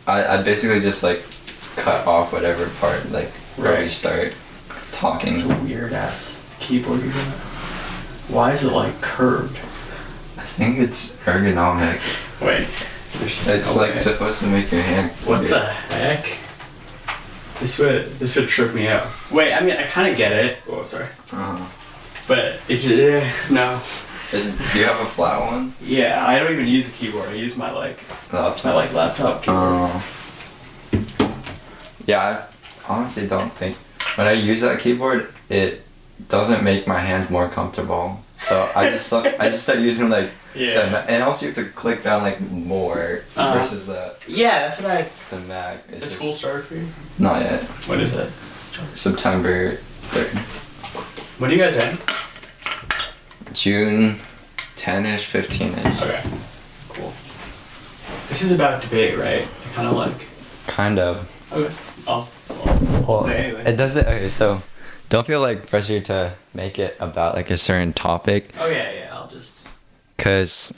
I basically just like cut off whatever part like where we start talking. It's a weird ass keyboard you got. Why is it like curved? I think it's ergonomic. Wait, it's no like way. Supposed to make your hand. What the heck? This would trip me out. Wait, I mean I kind of get it. Oh, sorry. But it no. Do you have a flat one? Yeah, I don't even use a keyboard. I use my laptop keyboard. Yeah, I honestly don't think when I use that keyboard, it doesn't make my hand more comfortable. So I just start using like and also you have to click down like more versus the the Mac. Has school started for you? Not yet. When is it? September 3rd. When do you guys end? June 10-ish, 15-ish. Okay, cool. This is about debate, right? Kind of. Okay. I'll say anyway. It doesn't. Okay, so don't feel like pressure to make it about like a certain topic. Oh yeah. I'll just. Cause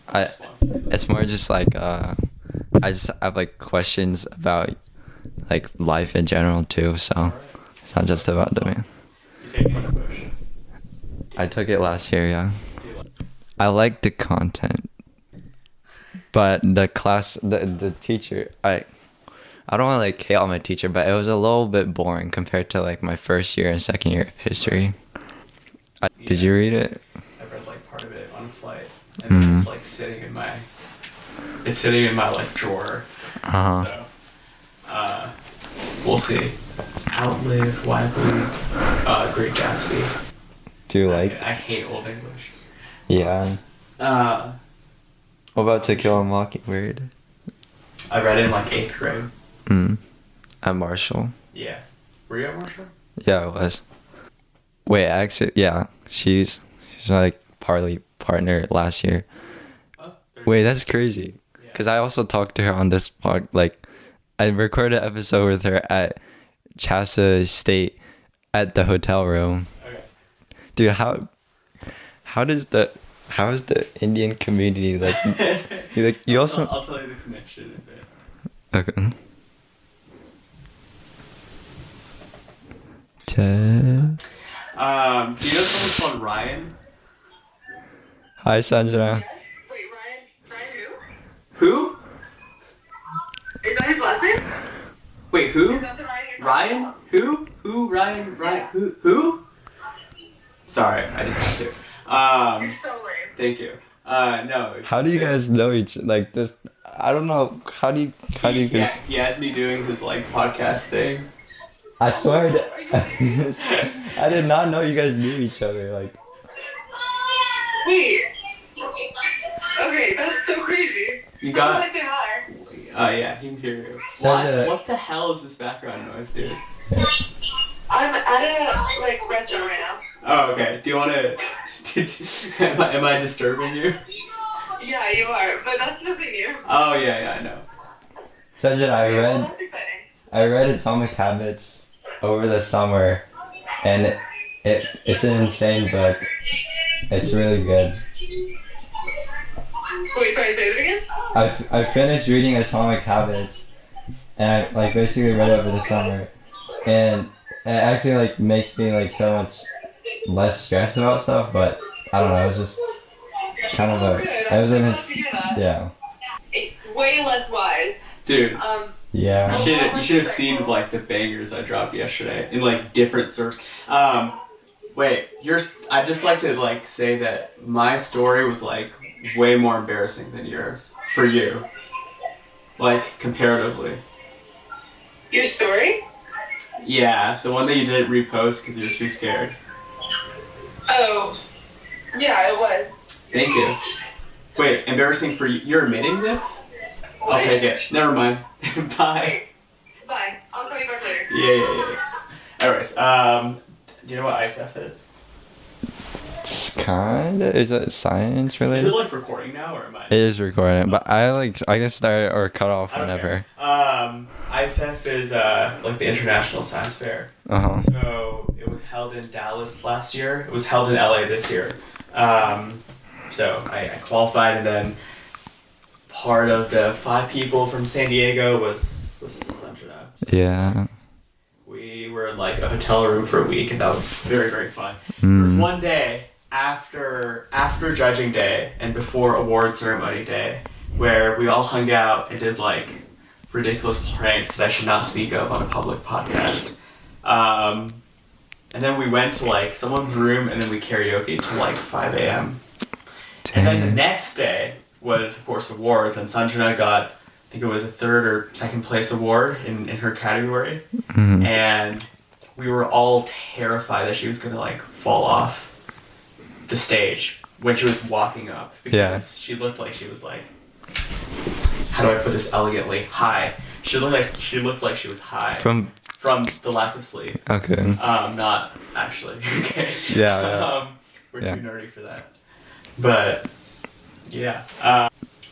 it's more just like I just have like questions about like life in general too. So it's not just about debate. You take English? I took it last year, yeah. I like the content, but the class, the teacher, I don't want to like hate on my teacher, but it was a little bit boring compared to like my first year and second year of history. Did you read it? I read like part of it on a flight, and then it's like sitting in my like drawer. So, we'll see. Outlive, Why Bleed, Great Gatsby. Do you like? I hate Old English. Yeah. What about To Kill a Mockingbird? I read it in like 8th grade. At Marshall. Yeah. Were you at Marshall? Yeah, I was. Wait, actually, yeah. She's my like partner last year. Oh, wait, that's crazy. Because I also talked to her on this pod. Like, I recorded an episode with her at Chassa State at the hotel room. Okay. Dude, how is the Indian community like? You also. I'll tell you the connection in a bit. Okay. Do you know someone called Ryan? Hi, Sanjana. Yes. Wait, Ryan who? Who? Is that his last name? Wait, who? Is that the Ryan you're Ryan? talking about? Who? Ryan? Who? Sorry, I just had to. You're so lame. Thank you. No. How do you guys know each like this? I don't know. How do you guys? Yeah, he has me doing his like podcast thing. I swear, I did not know you guys knew each other. Like. Wait. Okay, that's so crazy. You Someone got. might say hi. Yeah, he can hear you. Sanjana. What the hell is this background noise, dude? I'm at a like restaurant right now. Oh, okay. Do you want to? Am I disturbing you? Yeah, you are, but that's nothing new. Oh yeah, I know. Sanjana, Well, that's exciting. I read Atomic Habits over the summer, and it's an insane book. It's really good. Wait, sorry, say it again? I finished reading Atomic Habits, and I like basically read it over the summer, and it actually like makes me like so much less stressed about stuff. But I don't know, it was just kind of yeah. Way less wise. Dude. Yeah. You should have seen like the bangers I dropped yesterday in like different sources. Wait, I'd just like to like say that my story was like way more embarrassing than yours for you, like comparatively. Your story? Yeah, the one that you didn't repost because you were too scared. Oh, yeah, it was. Thank you. Wait, embarrassing for you? You're admitting this? I'll take it. Never mind. Bye. Bye. I'll call you back later. Yeah. Anyways, do you know what ISEF is? It's kinda. Is that science related? Is it like recording now or am I? It is recording, but I can start or cut off whenever. ISEF is like the International Science Fair. So it was held in Dallas last year. It was held in LA this year. So I qualified, and then part of the 5 people from San Diego was with Sanjana. So Yeah. we were in like a hotel room for a week, and that was very, very fun. There was one day after judging day and before award ceremony day where we all hung out and did like ridiculous pranks that I should not speak of on a public podcast. And then we went to like someone's room and then we karaoke till like 5 a.m. And then the next day was, of course, awards, and Sanjana got, I think it was a 3rd or 2nd place award in her category. And we were all terrified that she was going to like fall off the stage when she was walking up, because she looked like she was like, how do I put this elegantly, high. She looked like she was high from the lack of sleep. Okay. Not actually. Okay. Yeah. We're too nerdy for that. But yeah,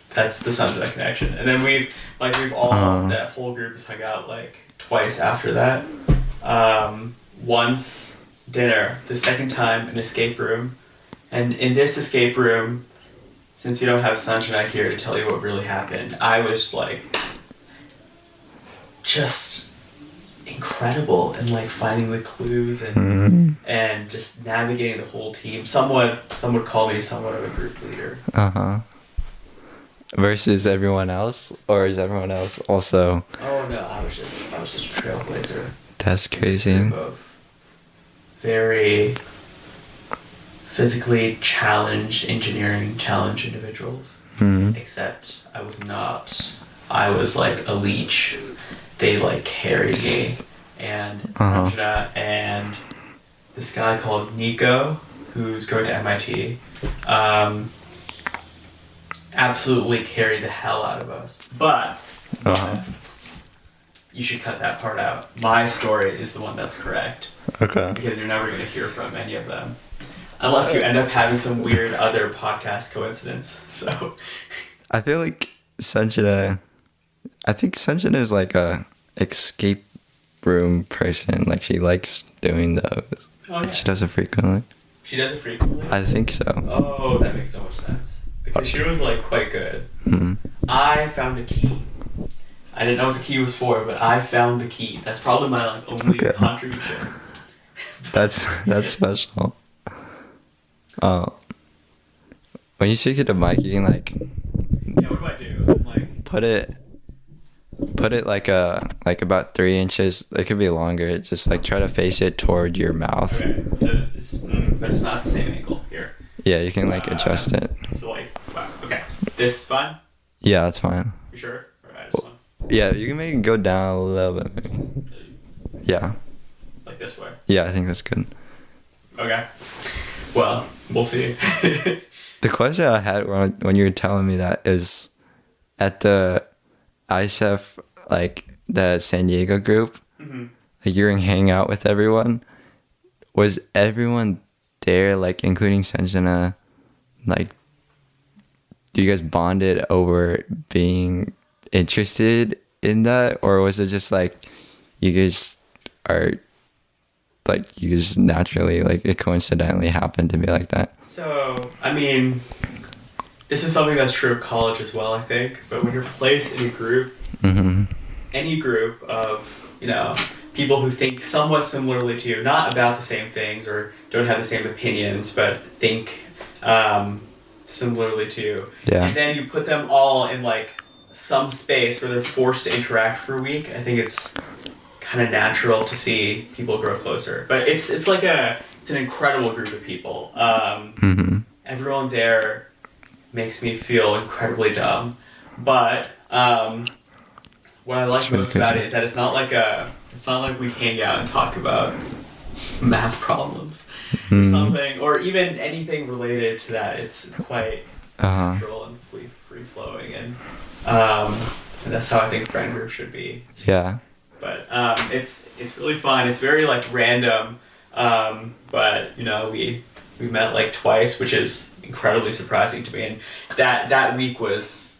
that's the Sanjana connection. And then we've all that whole group has hung out like twice after that. Once dinner, the second time an escape room, and in this escape room, since you don't have Sanjana here to tell you what really happened, I was like just incredible in like finding the clues and just navigating the whole team. Some would call me somewhat of a group leader. Versus everyone else, or is everyone else also? Oh no, I was just a trailblazer. That's crazy. Group of very physically challenged, engineering challenged individuals. Except I was not. I was like a leech. They like carried me, and Sanjana and this guy called Nico, who's going to MIT, absolutely carried the hell out of us. But you should cut that part out. My story is the one that's correct. Okay. Because you're never going to hear from any of them. Unless you end up having some weird other podcast coincidence. So I feel like Sanjana is like a escape room person. Like she likes doing those. Oh, yeah. She does it frequently. She does it frequently? I think so. Oh, that makes so much sense. Because she was like quite good. I found a key. I didn't know what the key was for, but I found the key. That's probably my like only contribution. That's special. When you speak it to Mike, you can like. Yeah, what do I do? Like put it like about 3 inches. It could be longer. Just like try to face it toward your mouth. Okay, so but it's not the same angle here. Yeah, you can like adjust it. So like, wow, okay, this is fine. Yeah, that's fine. You sure? Alright, this one. Yeah, you can make it go down a little bit, maybe. Yeah. Like this way. Yeah, I think that's good. Okay. Well, we'll see. The question I had when you were telling me that is, at the ISEF, like the San Diego group, like you were hanging out with everyone. Was everyone there, like including Sanjana, like, do you guys bonded over being interested in that, or was it just like you guys are like you just naturally, like it coincidentally happened to be like that? So I mean, this is something that's true of college as well, I think. But when you're placed in a group, any group of people who think somewhat similarly to you, not about the same things or don't have the same opinions, but think similarly to you, and then you put them all in like some space where they're forced to interact for a week, I think it's kind of natural to see people grow closer. But it's an incredible group of people. Everyone there makes me feel incredibly dumb. But what I like most about it is that it's not like we hang out and talk about math problems or something, or even anything related to that. It's quite natural and free flowing, and that's how I think friend group should be. Yeah. But it's really fun. It's very like random. But we met like twice, which is incredibly surprising to me. And that week was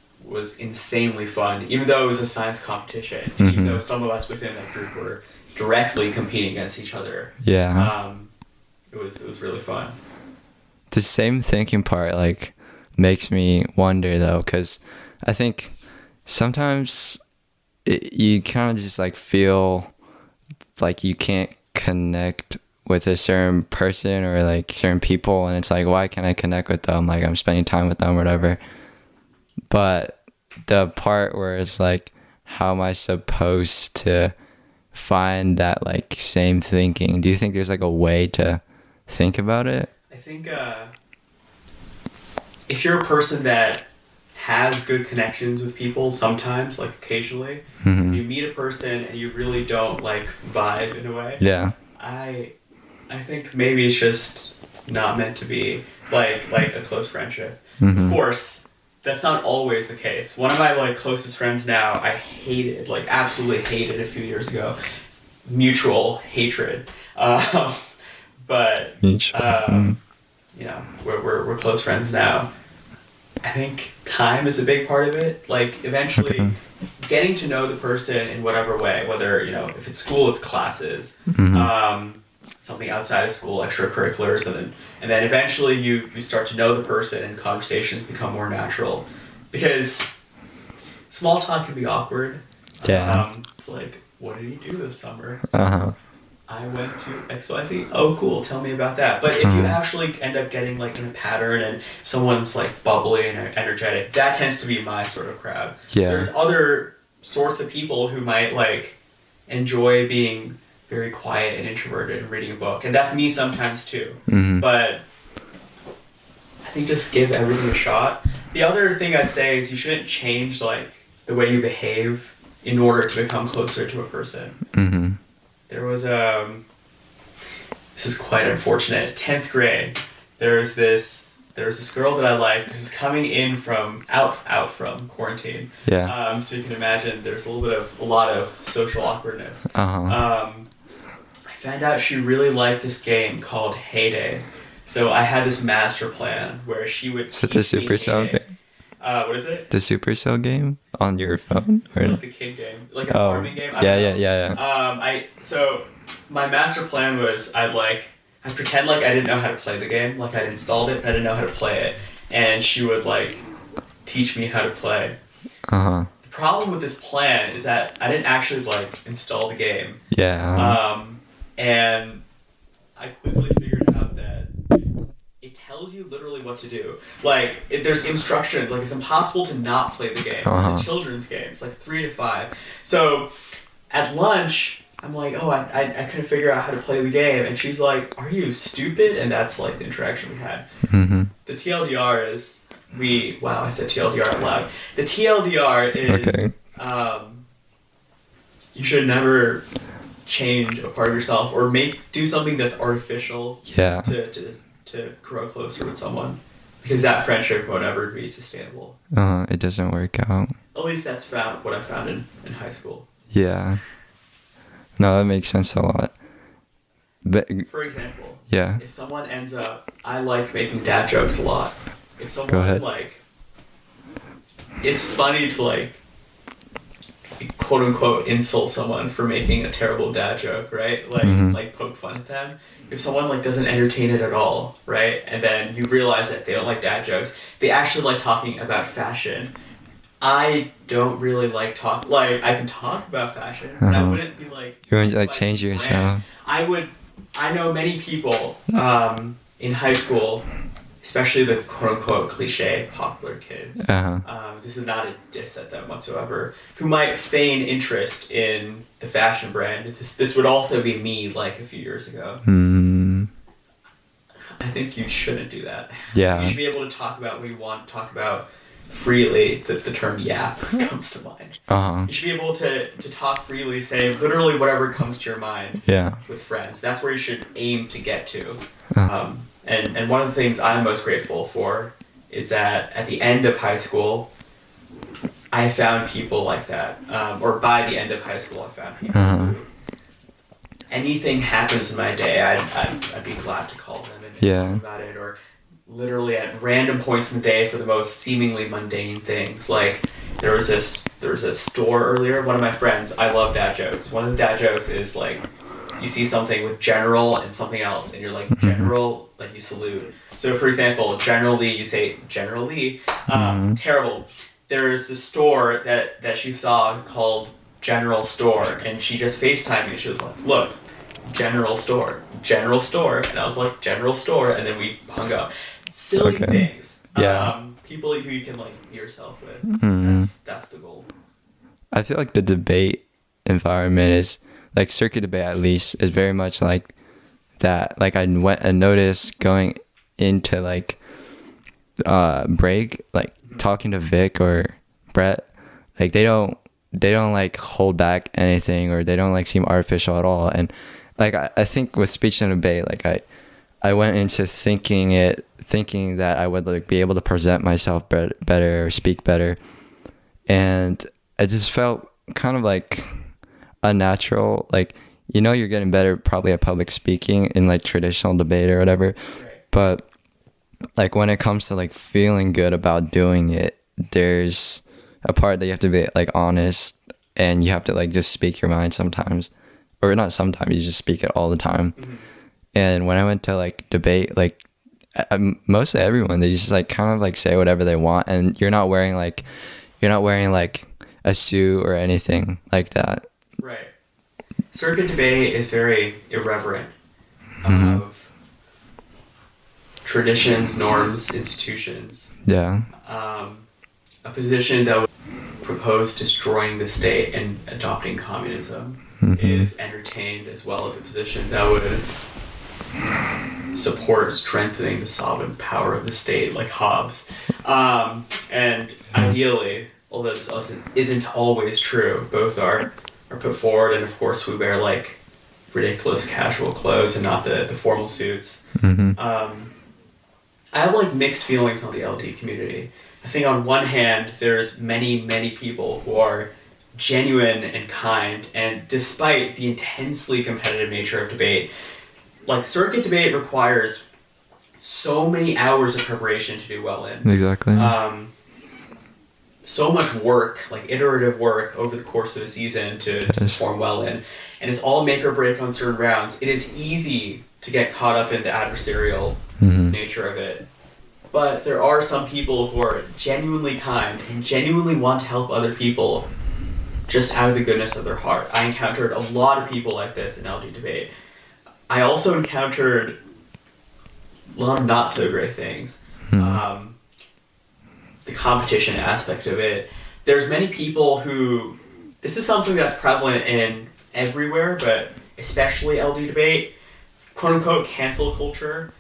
insanely fun, even though it was a science competition. And even though some of us within that group were directly competing against each other. Yeah. It was really fun. The same thinking part like makes me wonder though, because I think sometimes you kind of just like feel like you can't connect with a certain person or like certain people, and it's like, why can't I connect with them? Like, I'm spending time with them or whatever. But the part where it's like, how am I supposed to find that like same thinking? Do you think there's like a way to think about it? I think if you're a person that has good connections with people sometimes, like occasionally, you meet a person and you really don't like vibe in a way. Yeah. I think maybe it's just not meant to be like a close friendship. Of course, that's not always the case. One of my like closest friends now, I hated, like absolutely hated a few years ago. Mutual hatred. But you know, we're close friends now. I think time is a big part of it. Like eventually getting to know the person in whatever way, whether, you know, if it's school, it's classes, something outside of school, extracurriculars, and then eventually you start to know the person and conversations become more natural. Because small talk can be awkward. Yeah. It's like, what did you do this summer? Uh-huh. I went to XYZ. Oh, cool. Tell me about that. But if you actually end up getting like in a pattern and someone's like bubbly and energetic, that tends to be my sort of crowd. Yeah. There's other sorts of people who might like enjoy being very quiet and introverted and reading a book. And that's me sometimes too. But I think just give everything a shot. The other thing I'd say is you shouldn't change like the way you behave in order to become closer to a person. There was this is quite unfortunate. 10th grade, there was this girl that I liked. This is coming in from out from quarantine. Yeah. So you can imagine there's a lot of social awkwardness. I found out she really liked this game called Heyday. So I had this master plan where she would. Is it the Supercell game? What is it? The Supercell game on your phone? It's like the kid game, like a farming game. Yeah. So my master plan was I'd pretend like I didn't know how to play the game, like I'd installed it, I didn't know how to play it, and she would like teach me how to play. The problem with this plan is that I didn't actually like install the game. Yeah. And I quickly figured out that it tells you literally what to do. Like, there's instructions. Like, it's impossible to not play the game. It's a children's game. It's like 3 to 5. So, at lunch, I'm like, oh, I couldn't figure out how to play the game. And she's like, are you stupid? And that's, like, the interaction we had. The TLDR is, wow, I said TLDR out loud. The TLDR is, you should never change a part of yourself or do something that's artificial to grow closer with someone, because that friendship won't ever be sustainable. It doesn't work out. At least that's what I found in high school. Yeah. No, that makes sense a lot. But for example, if someone ends up, I like making dad jokes a lot. If someone like, it's funny to like quote unquote insult someone for making a terrible dad joke, right? Like like poke fun at them. If someone like doesn't entertain it at all, right? And then you realize that they don't like dad jokes. They actually like talking about fashion. I don't really like I can talk about fashion, but I wouldn't be like, you wouldn't like change yourself. I know many people in high school, especially the quote-unquote cliche popular kids, this is not a diss at them whatsoever, who might feign interest in the fashion brand. This would also be me like a few years ago. I think you shouldn't do that. Yeah. You should be able to talk about what you want to talk about freely. The term yap comes to mind. You should be able to talk freely, say literally whatever comes to your mind with friends. That's where you should aim to get to. And one of the things I'm most grateful for is that at the end of high school, I found people like that. Or by the end of high school, I found people who, anything happens in my day, I'd be glad to call them and talk about it. Or literally at random points in the day for the most seemingly mundane things. Like there was a store earlier. One of my friends, I love dad jokes. One of the dad jokes is like, you see something with general and something else, and you're like, general, like you salute. So for example, generally, you say generally, terrible. There's the store that she saw called general store, and she just FaceTimed me. She was like, look, general store, and I was like, general store, and then we hung up. Silly things. Yeah. People who you can like be yourself with. That's the goal. I feel like the debate environment is like circuit debate, at least, is very much like that. Like I went and noticed going into like break, like talking to Vic or Brett, like they don't like hold back anything, or they don't like seem artificial at all. And like I think with speech and debate, like I went into thinking that I would like be able to present myself better or speak better, and I just felt kind of like unnatural. Like, you know, you're getting better probably at public speaking in like traditional debate or whatever, but like when it comes to like feeling good about doing it, there's a part that you have to be like honest, and you have to like just speak your mind sometimes, or not sometimes, you just speak it all the time. And when I went to like debate, like mostly everyone, they just like kind of like say whatever they want, and you're not wearing like a suit or anything like that. Right. Circuit debate is very irreverent of traditions, norms, institutions. Yeah. A position that would propose destroying the state and adopting communism is entertained, as well as a position that would support strengthening the sovereign power of the state, like Hobbes. And ideally, although this isn't always true, both are put forward, and of course we wear like ridiculous casual clothes and not the formal suits. I have like mixed feelings on the LD community. I think on one hand, there's many people who are genuine and kind, and despite the intensely competitive nature of debate, like circuit debate requires so many hours of preparation to do well in. Exactly. So much work, like iterative work over the course of a season to perform well in. And it's all make or break on certain rounds. It is easy to get caught up in the adversarial nature of it. But there are some people who are genuinely kind and genuinely want to help other people just out of the goodness of their heart. I encountered a lot of people like this in LD debate. I also encountered a lot of not so great things. The competition aspect of it. There's many people who, this is something that's prevalent in everywhere, but especially LD debate, quote unquote cancel culture.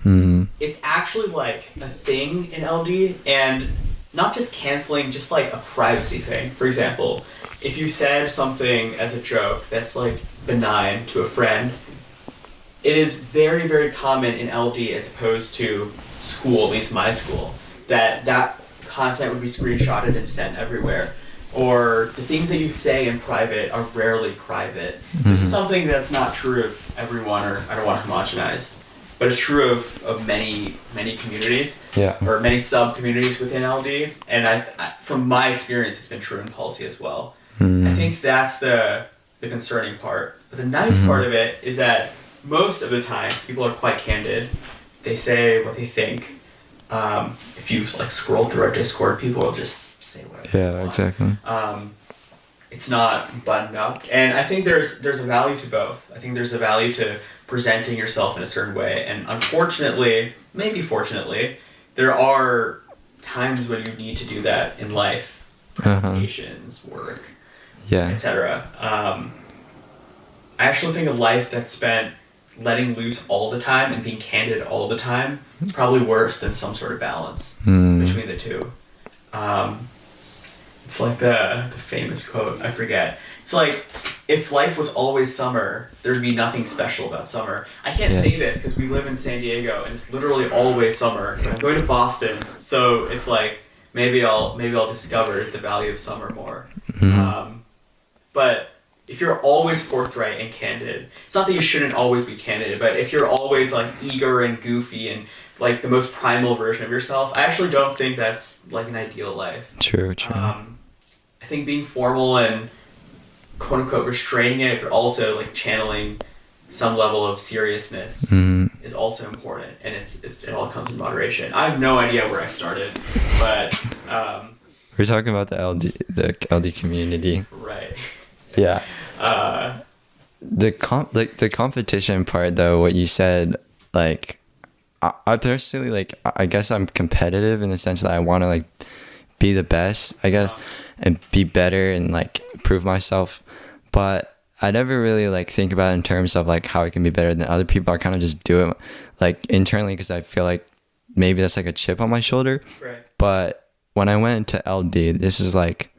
It's actually like a thing in LD, and not just canceling, just like a privacy thing. For example, if you said something as a joke that's like benign to a friend, it is very, very common in LD as opposed to school, at least my school, that content would be screenshotted and sent everywhere. Or the things that you say in private are rarely private. This is something that's not true of everyone, or I don't want to homogenize, but it's true of many communities, or many sub-communities within LD. And I, from my experience, it's been true in policy as well. I think that's the concerning part. But the nice part of it is that most of the time, people are quite candid. They say what they think. If you like scroll through our Discord, people will just say whatever they want. Exactly. It's not buttoned up, and I think there's a value to both. I think there's a value to presenting yourself in a certain way, and unfortunately, maybe fortunately, there are times when you need to do that in life, presentations, work, etc. I actually think a life that's spent letting loose all the time and being candid all the time is probably worse than some sort of balance between the two. It's like the famous quote, I forget. It's like, if life was always summer, there'd be nothing special about summer. I can't say this because we live in San Diego and it's literally always summer. I'm going to Boston, so it's like, maybe I'll discover the value of summer more. But if you're always forthright and candid, it's not that you shouldn't always be candid, but if you're always like eager and goofy and like the most primal version of yourself, I actually don't think that's like an ideal life. True. I think being formal and quote unquote restraining it, but also like channeling some level of seriousness is also important, and it all comes in moderation. I have no idea where I started, but we're talking about the LD community. Right. Yeah. Uh, The competition part though, what you said, like I personally, like, I guess I'm competitive in the sense that I want to like be the best, I guess, and be better and like prove myself. But I never really like think about it in terms of like how I can be better than other people. I kind of just do it like internally because I feel like maybe that's like a chip on my shoulder. right. But when I went into LD, this is like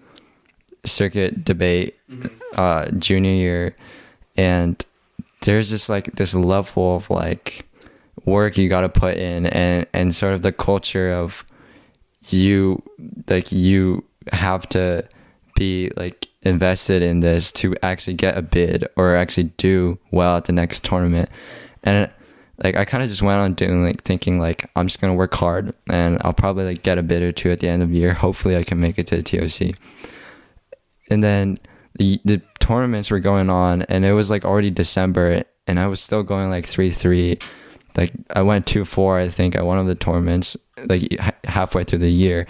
circuit debate, junior year, and there's just like this level of like work you got to put in, and sort of the culture of you have to be like invested in this to actually get a bid or actually do well at the next tournament. And like I kind of just went on doing like thinking like I'm just gonna work hard and I'll probably like get a bid or two at the end of the year. Hopefully I can make it to the TOC. And then the tournaments were going on, and it was like already December, and I was still going like 3-3. Like I went 2-4, I think, at one of the tournaments, like halfway through the year.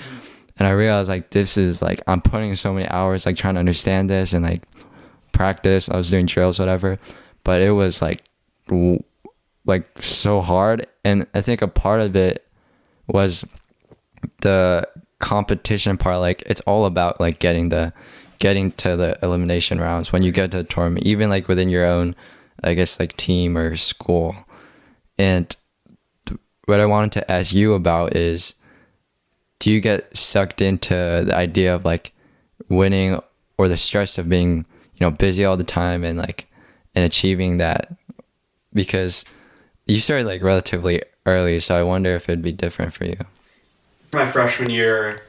And I realized like this is like I'm putting so many hours like trying to understand this and like practice. I was doing drills, whatever, but it was like so hard. And I think a part of it was the competition part. Like it's all about like getting to the elimination rounds when you get to the tournament, even like within your own, I guess, like team or school. And what I wanted to ask you about is, do you get sucked into the idea of like winning or the stress of being, busy all the time and like, and achieving that? Because you started like relatively early, so I wonder if it'd be different for you. My freshman year,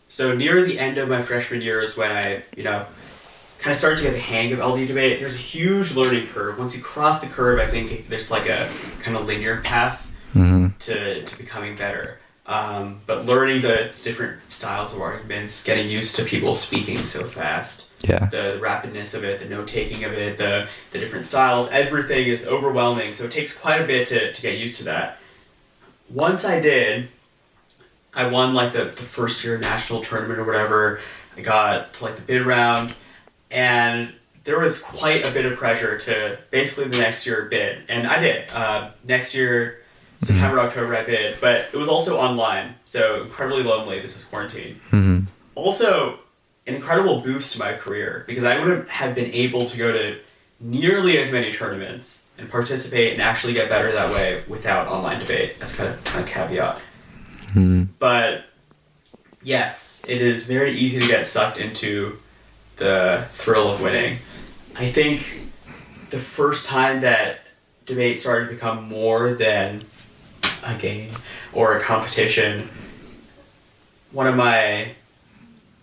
so near the end of my freshman year is when I, kind of started to get the hang of LD debate. There's a huge learning curve. Once you cross the curve, I think there's like a kind of linear path to becoming better. But learning the different styles of arguments, getting used to people speaking so fast, the rapidness of it, the note-taking of it, the different styles, everything is overwhelming. So it takes quite a bit to get used to that. Once I did, I won like the first year national tournament or whatever. I got to like the bid round, and there was quite a bit of pressure to basically the next year bid. And I did. Next year, September, October, I bid, but it was also online, so incredibly lonely. This is quarantine. Also, an incredible boost to my career, because I wouldn't have been able to go to nearly as many tournaments and participate and actually get better that way without online debate. That's kind of caveat. But yes, it is very easy to get sucked into the thrill of winning. I think the first time that debate started to become more than a game or a competition, a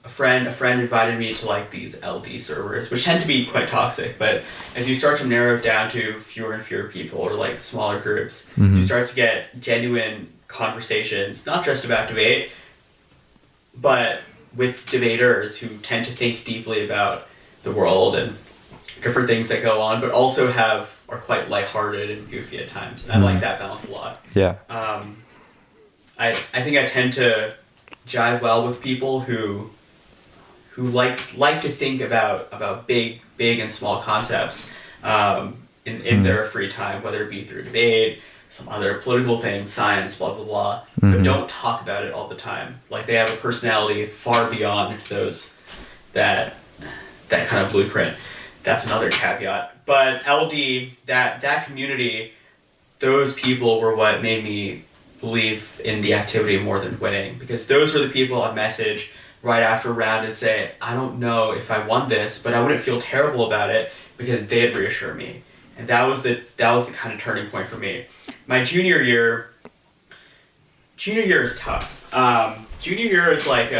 friend invited me to like these LD servers, which tend to be quite toxic, but as you start to narrow it down to fewer and fewer people or like smaller groups, you start to get genuine conversations, not just about debate, but with debaters who tend to think deeply about the world and different things that go on, but also are quite lighthearted and goofy at times. And I like that balance a lot. Yeah. I think I tend to jive well with people who like to think about big and small concepts in their free time, whether it be through debate, some other political thing, science, blah, blah, blah, but don't talk about it all the time. Like they have a personality far beyond those, that kind of blueprint. That's another caveat. But LD, that community, those people were what made me believe in the activity more than winning, because those were the people I'd message right after a round and say, I don't know if I won this, but I wouldn't feel terrible about it because they'd reassure me. And that was the kind of turning point for me. My junior year is tough. Junior year is like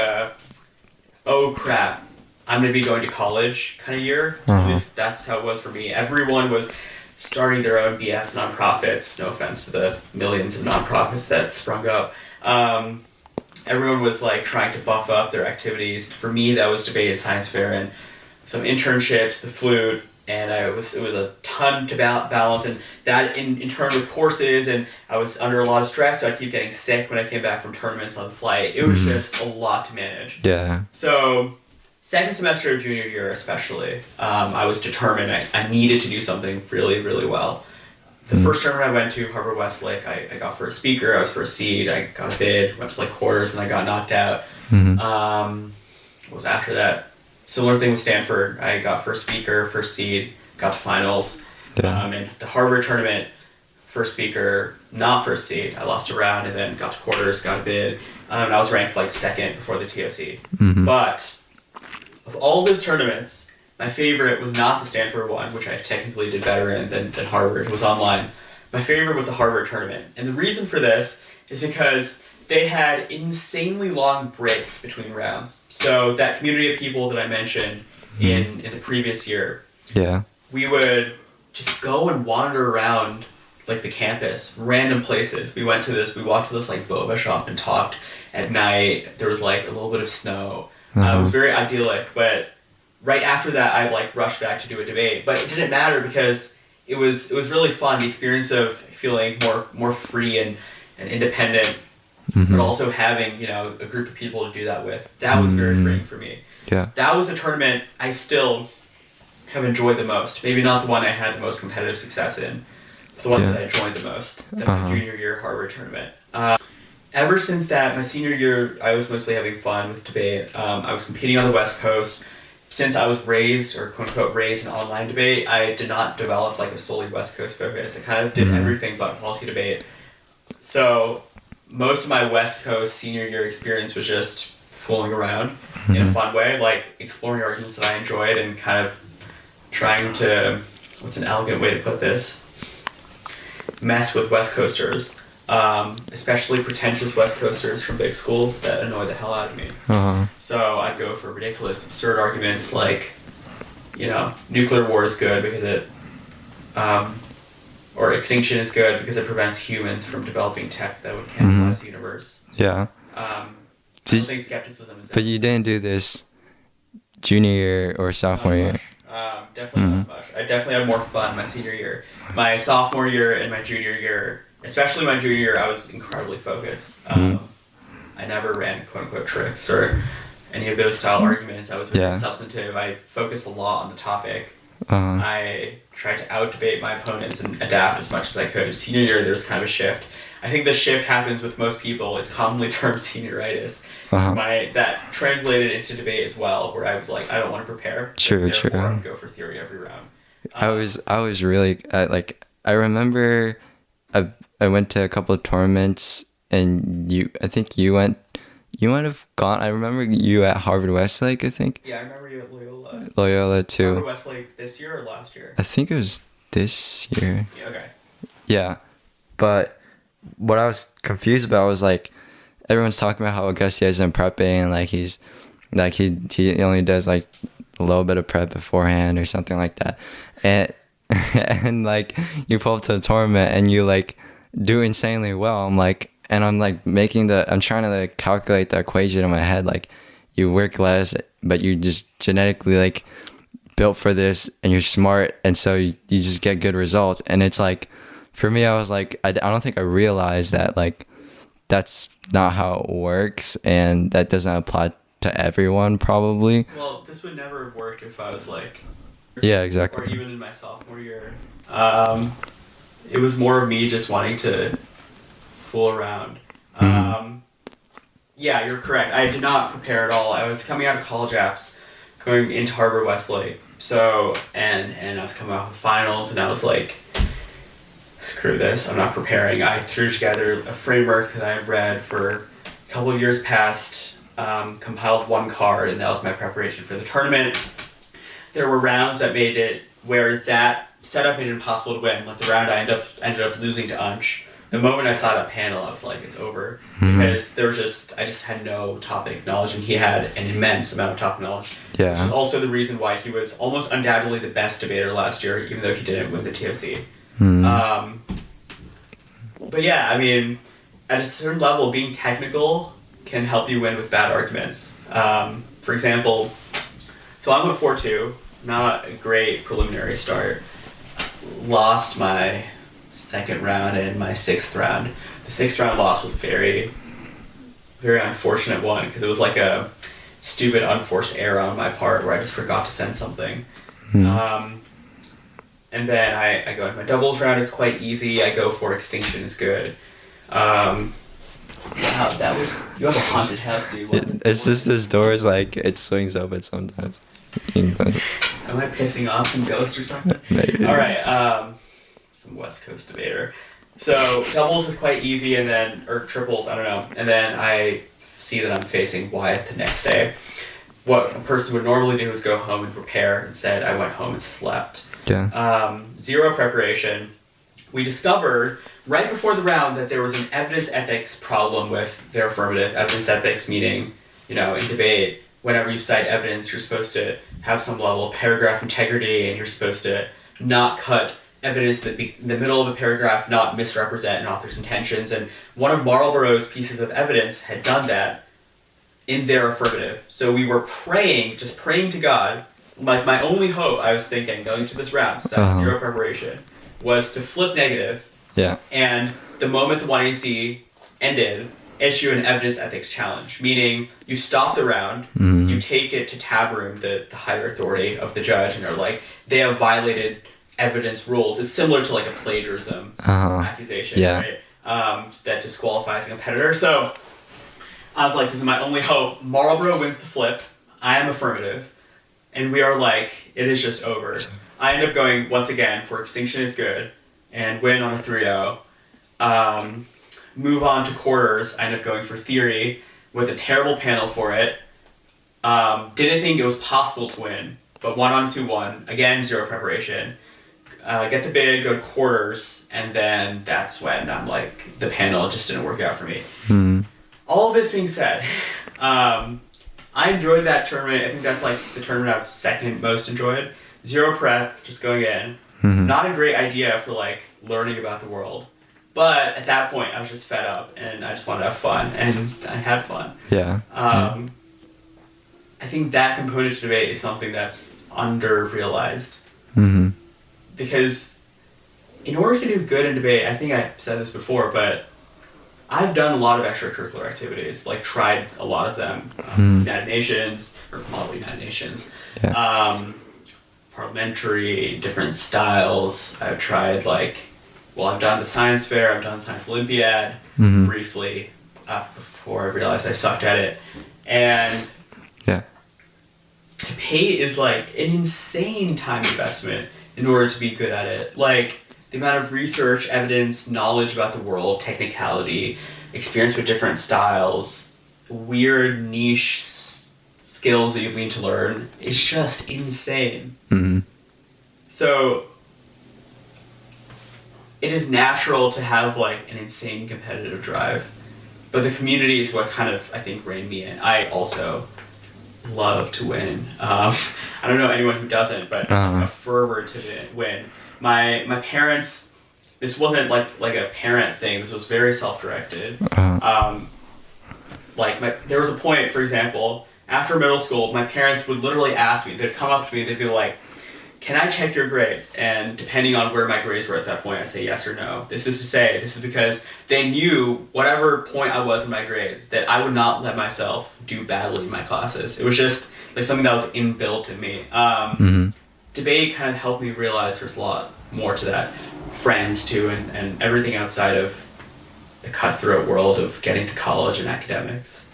oh crap, I'm going to be going to college kind of year. At least that's how it was for me. Everyone was starting their own BS nonprofits. No offense to the millions of nonprofits that sprung up. Everyone was like trying to buff up their activities. For me, that was debate at science fair and some internships, the flute, and it was a ton to balance, and that in turn with courses, and I was under a lot of stress, so I'd keep getting sick when I came back from tournaments on the flight. It was just a lot to manage. Yeah. So second semester of junior year especially, I was determined I needed to do something really, really well. The first tournament I went to, Harvard Westlake, I got first speaker, I was first seed, I got a bid, went to like quarters, and I got knocked out. What was after that? Similar thing with Stanford. I got first speaker, first seed, got to finals. And the Harvard tournament, first speaker, not first seed. I lost a round and then got to quarters, got a bid. And I was ranked like second before the TOC. But of all those tournaments, my favorite was not the Stanford one, which I technically did better in than Harvard. It was online. My favorite was the Harvard tournament. And the reason for this is because they had insanely long breaks between rounds. So that community of people that I mentioned in the previous year, we would just go and wander around like the campus, random places. We walked to this like boba shop and talked at night. There was like a little bit of snow. It was very idyllic, but right after that, I like rushed back to do a debate, but it didn't matter because it was really fun. The experience of feeling more free and independent, but also having, a group of people to do that with. That was very freeing for me. That was the tournament I still have enjoyed the most. Maybe not the one I had the most competitive success in, but the one that I enjoyed the most. My junior year Harvard tournament. Ever since that, my senior year, I was mostly having fun with debate. I was competing on the West Coast. Since I was raised, or quote unquote raised in online debate, I did not develop like a solely West Coast focus. I kind of did everything but policy debate. So most of my West Coast senior year experience was just fooling around in a fun way, like exploring arguments that I enjoyed and kind of trying to, what's an elegant way to put this, mess with West Coasters. Especially pretentious West Coasters from big schools that annoy the hell out of me. So I'd go for ridiculous, absurd arguments like, nuclear war is good because it, or extinction is good because it prevents humans from developing tech that would cannibalize the universe. I don't think skepticism is. But you didn't do this junior year or sophomore year. Definitely not as much. I definitely had more fun my senior year. My sophomore year and my junior year, especially my junior year, I was incredibly focused. I never ran quote-unquote tricks or any of those style arguments. I was very substantive. I focused a lot on the topic. I tried to out-debate my opponents and adapt as much as I could. Senior year, there was kind of a shift. I think the shift happens with most people. It's commonly termed senioritis. That translated into debate as well, where I was like, I don't want to prepare. True. I would go for theory every round. I was really I remember I went to a couple of tournaments, and I think you might have gone. I remember you at Harvard Westlake, I think. Yeah, I remember you at Loyola. Loyola too. Harvard Westlake this year or last year? I think it was this year. Yeah, okay. Yeah, but what I was confused about was like everyone's talking about how Agastya isn't prepping, and like he's like he only does like a little bit of prep beforehand or something like that, and like you pull up to a tournament and you like do insanely well. I'm trying to like calculate the equation in my head, like you work less but you just genetically like built for this and you're smart, and so you just get good results. And it's like for me, I was like I don't think I realized that like that's not how it works, and that doesn't apply to everyone probably. Well, this would never have worked if I was like, yeah, exactly, or even in my sophomore year. It was more of me just wanting to fool around. Yeah, you're correct. I did not prepare at all. I was coming out of college apps, going into Harvard Westlake. So, and I was coming off of finals, and I was like, screw this, I'm not preparing. I threw together a framework that I had read for a couple of years past, compiled one card, and that was my preparation for the tournament. There were rounds that made it where that setup made it impossible to win. Like the round I ended up losing to Unch. The moment I saw that panel, I was like, it's over. Because I just had no topic knowledge, and he had an immense amount of topic knowledge. Yeah. Which is also the reason why he was almost undoubtedly the best debater last year, even though he didn't win the TOC. But yeah, I mean, at a certain level, being technical can help you win with bad arguments. For example, so I went 4-2, not a great preliminary start. Lost my second round and my sixth round. The sixth round loss was a very, very unfortunate one, because it was like stupid unforced error on my part where I just forgot to send something. And then I go into my doubles round. It's quite easy. I go for extinction is good. Wow, that was... You have a haunted house, dude. It's just this door is like, it swings open sometimes. Am I pissing off some ghost or something? Maybe. All right, some West Coast debater. So doubles is quite easy, and then, or triples, I don't know. And then I see that I'm facing Wyatt the next day. What a person would normally do is go home and prepare. Instead, I went home and slept. Yeah. Zero preparation. We discovered right before the round that there was an evidence ethics problem with their affirmative. Evidence ethics meaning, in debate, whenever you cite evidence, you're supposed to have some level of paragraph integrity, and you're supposed to not cut evidence in the middle of a paragraph, not misrepresent an author's intentions. And one of Marlborough's pieces of evidence had done that in their affirmative. So we were just praying to God. Like, my only hope, I was thinking, going to this round, zero preparation, was to flip negative. Yeah. And the moment the 1AC ended, issue an evidence ethics challenge, meaning you stop the round, you take it to tab room, the higher authority of the judge, and they're like, they have violated evidence rules. It's similar to like a plagiarism accusation, right? That disqualifies a competitor. So I was like, this is my only hope. Marlborough wins the flip. I am affirmative. And we are like, it is just over. I end up going, once again, for extinction is good, and win on a 3-0. Move on to quarters. I end up going for theory with a terrible panel for it. Didn't think it was possible to win, but won on 2-1. Again, zero preparation. Get the bid, go to quarters, and then that's when I'm like, the panel just didn't work out for me. All of this being said, I enjoyed that tournament. I think that's like the tournament I've second most enjoyed. Zero prep, just going in. Not a great idea for like learning about the world. But at that point, I was just fed up and I just wanted to have fun, and I had fun. Yeah. I think that component to debate is something that's under-realized. Because in order to do good in debate, I think I said this before, but I've done a lot of extracurricular activities, like tried a lot of them. United Nations, or Model United Nations. Parliamentary, different styles. I've tried I've done the science fair, I've done science Olympiad briefly before I realized I sucked at it. And debate is like an insane time investment in order to be good at it. Like the amount of research, evidence, knowledge about the world, technicality, experience with different styles, weird niche skills that you need to learn is just insane. So it is natural to have like an insane competitive drive, but the community is what kind of, I think, reined me in. I also love to win. I don't know anyone who doesn't, but a fervor to win. My parents, this wasn't like a parent thing. This was very self-directed. There was a point, for example, after middle school, my parents would literally ask me, they'd come up to me, they'd be like, can I check your grades? And depending on where my grades were at that point, I'd say yes or no. This is because they knew whatever point I was in my grades, that I would not let myself do badly in my classes. It was just like something that was inbuilt in me. Debate kind of helped me realize there's a lot more to that. Friends too, and everything outside of the cutthroat world of getting to college and academics.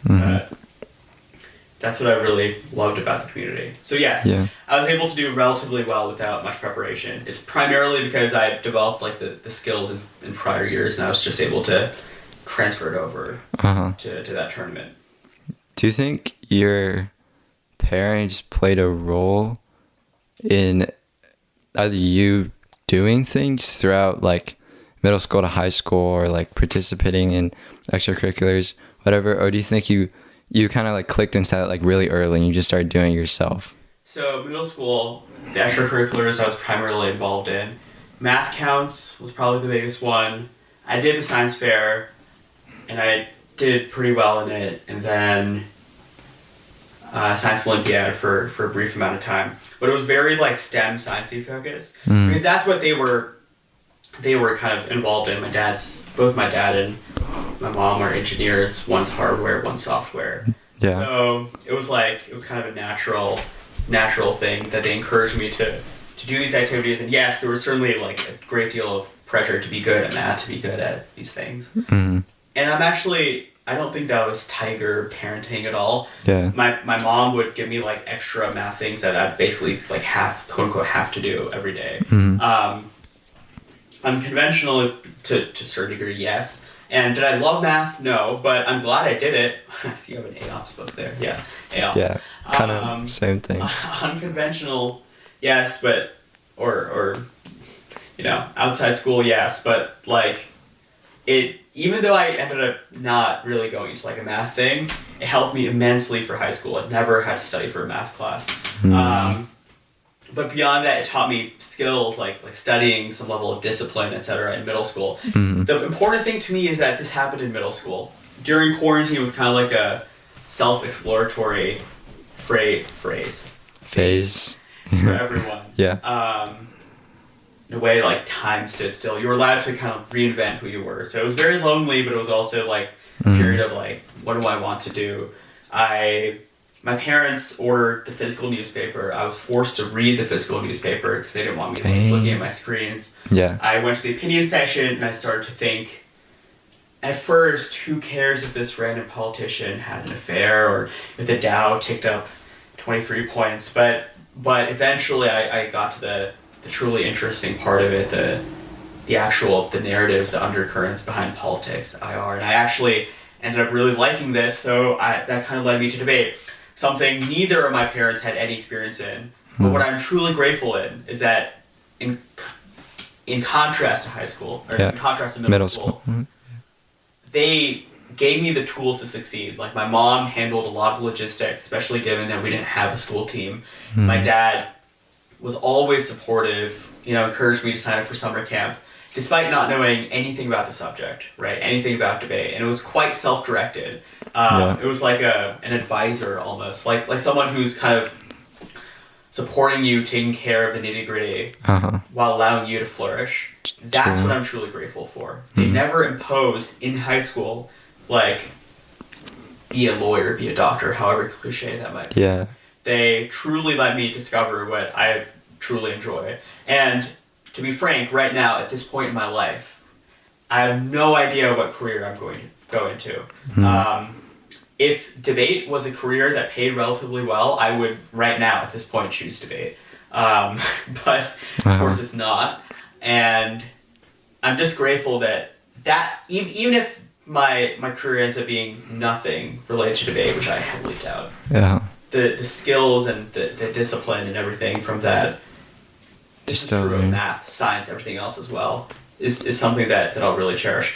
That's what I really loved about the community. So yes, I was able to do relatively well without much preparation. It's primarily because I developed like the skills in prior years, and I was just able to transfer it over to that tournament. Do you think your parents played a role in either you doing things throughout like middle school to high school, or like participating in extracurriculars, whatever, or do you think you kind of like clicked into that like really early and you just started doing it yourself? So middle school, the extracurriculars I was primarily involved in, math counts was probably the biggest one. I did the science fair and I did pretty well in it, and then science Olympiad for a brief amount of time. But it was very like STEM sciencey focused, because that's what they were kind of involved in. Both my dad and my mom are engineers. One's hardware, one's software. Yeah. So it was kind of a natural thing that they encouraged me to do these activities. And yes, there was certainly like a great deal of pressure to be good at math, to be good at these things. Mm-hmm. And I don't think that was tiger parenting at all. Yeah. My mom would give me like extra math things that I'd basically like quote unquote have to do every day. Mm-hmm. Unconventional to a certain degree, yes. And did I love math? No, but I'm glad I did it. I see you have an AOPS book there. Yeah, AOPS. Yeah, kind of same thing. Unconventional, yes, but or outside school, yes, but like it. Even though I ended up not really going into like a math thing, it helped me immensely for high school. I never had to study for a math class. But beyond that, it taught me skills like studying, some level of discipline, etc. in middle school. Mm-hmm. The important thing to me is that this happened in middle school. During quarantine, it was kind of like a self-exploratory phase for everyone. Yeah. In a way, like time stood still. You were allowed to kind of reinvent who you were. So it was very lonely, but it was also like a period of like, what do I want to do? My parents ordered the physical newspaper. I was forced to read the physical newspaper because they didn't want me like, looking at my screens. Yeah. I went to the opinion section and I started to think, at first, who cares if this random politician had an affair or if the Dow ticked up 23 points? But eventually I got to the truly interesting part of it, the narratives, the undercurrents behind politics, IR. And I actually ended up really liking this, so that kind of led me to debate. Something neither of my parents had any experience in. But what I'm truly grateful in is that in contrast to high school, or in contrast to middle school, they gave me the tools to succeed. Like my mom handled a lot of logistics, especially given that we didn't have a school team. My dad was always supportive, encouraged me to sign up for summer camp, despite not knowing anything about the subject, right? Anything about debate. And it was quite self-directed. It was like an advisor almost, like someone who's kind of supporting you, taking care of the nitty-gritty while allowing you to flourish. That's what I'm truly grateful for. They never imposed in high school, like, be a lawyer, be a doctor, however cliche that might be. Yeah. They truly let me discover what I truly enjoy. And to be frank, right now, at this point in my life, I have no idea what career I'm going to go into. If debate was a career that paid relatively well, I would, right now, at this point, choose debate. But, of course, it's not. And I'm just grateful that even if my career ends up being nothing related to debate, which I heavily doubt, the skills and the discipline and everything from that, this is true of math, science, everything else as well, is something that I'll really cherish.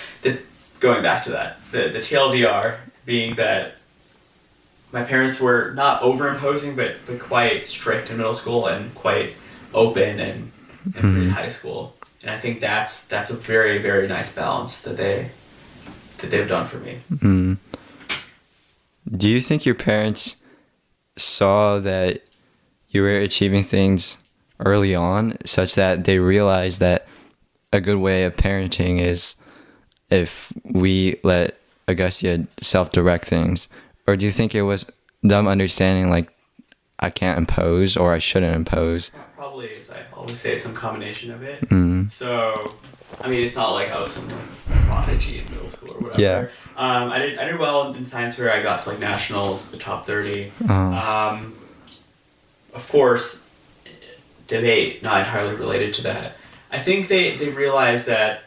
Going back to that, the TLDR being that my parents were not over-imposing, but quite strict in middle school and quite open and free in high school. And I think that's a very, very nice balance that they've done for me. Do you think your parents saw that you were achieving things early on such that they realized that a good way of parenting is if we let Agastya self-direct things? Or do you think it was them understanding like I can't impose or I shouldn't impose? Probably, as I always say, some combination of it. So, I mean, it's not like I was some prodigy in middle school or whatever. Yeah. I did well in science fair. I got to like nationals, the top 30. Of course, debate not entirely related to that. I think they realized that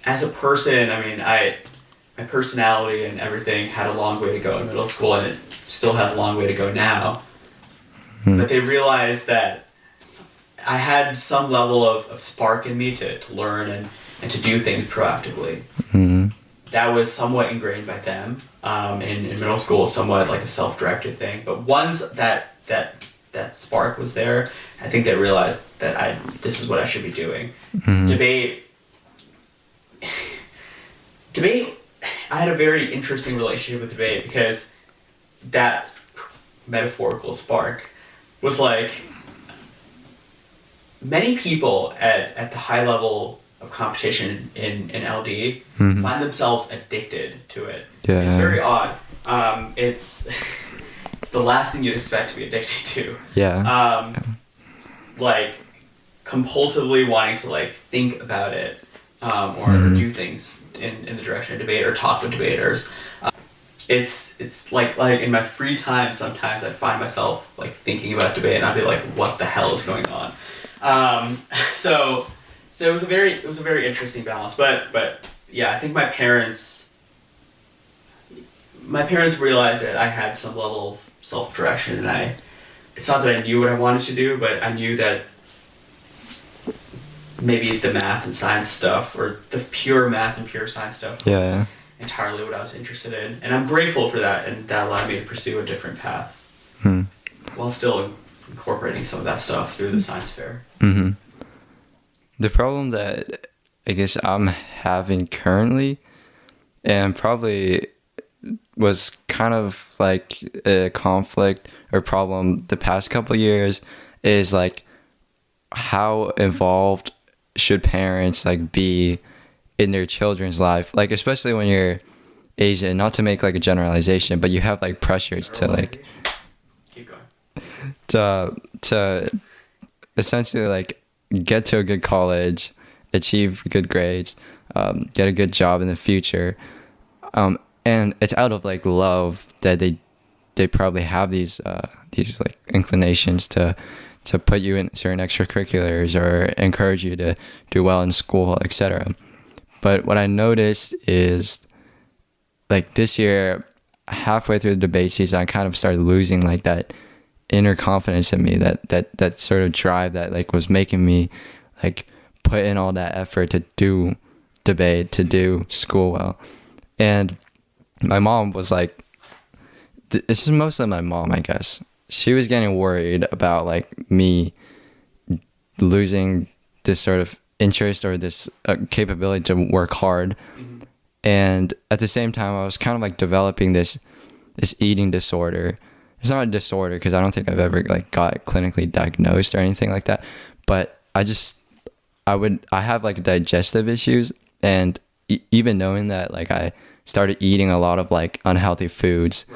as a person, I mean, my personality and everything had a long way to go in middle school, and it still has a long way to go now. But they realized that I had some level of spark in me to learn and to do things proactively. That was somewhat ingrained by them. In middle school, somewhat like a self-directed thing. But once that spark was there, I think they realized that this is what I should be doing. Debate, I had a very interesting relationship with debate because that metaphorical spark was like many people at the high level of competition in LD find themselves addicted to it. It's very odd. It's it's the last thing you'd expect to be addicted to. Yeah. Like compulsively wanting to like think about it, or do things in the direction of debate or talk with debaters. It's like in my free time sometimes I find myself like thinking about debate and I'd be like, what the hell is going on? So it was a very interesting balance, but yeah, I think my parents realized that I had some level of self-direction, and it's not that I knew what I wanted to do, but I knew that maybe the math and science stuff, or the pure math and pure science stuff, was entirely what I was interested in, and I'm grateful for that, and that allowed me to pursue a different path while still incorporating some of that stuff through the science fair. The problem that I guess I'm having currently, and probably was kind of like a conflict or problem the past couple years, is like how involved should parents like be in their children's life, like especially when you're Asian, not to make like a generalization, but you have like pressures to like keep going to essentially like get to a good college, achieve good grades, get a good job in the future, and it's out of like love that they probably have these like inclinations to put you in certain extracurriculars or encourage you to do well in school, etc. But what I noticed is like this year, halfway through the debate season, I kind of started losing like that inner confidence in me, that sort of drive that like was making me like put in all that effort to do debate, to do school well. And my mom was like, this is mostly my mom, I guess. She was getting worried about like me losing this sort of interest or this capability to work hard. And at the same time, I was kind of like developing this eating disorder. It's not a disorder because I don't think I've ever like got it clinically diagnosed or anything like that. But I have like digestive issues, and even knowing that, like I started eating a lot of like unhealthy foods,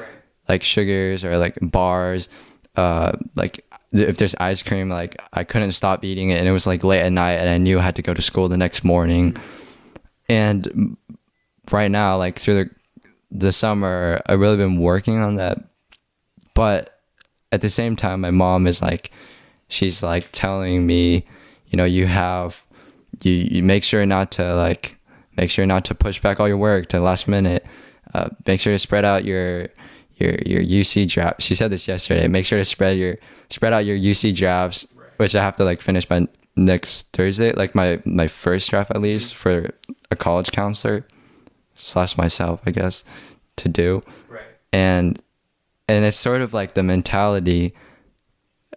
like sugars or like bars, like if there's ice cream, like I couldn't stop eating it, and it was like late at night and I knew I had to go to school the next morning. And right now, like through the summer, I've really been working on that. But at the same time, my mom is like, she's like telling me, you know, you make sure not to push back all your work to the last minute. Make sure to spread out your UC draft. She said this yesterday. Make sure to spread out your UC drafts, which I have to like finish by next Thursday, like my first draft at least, for a college counselor / myself, I guess, to do. And it's sort of like the mentality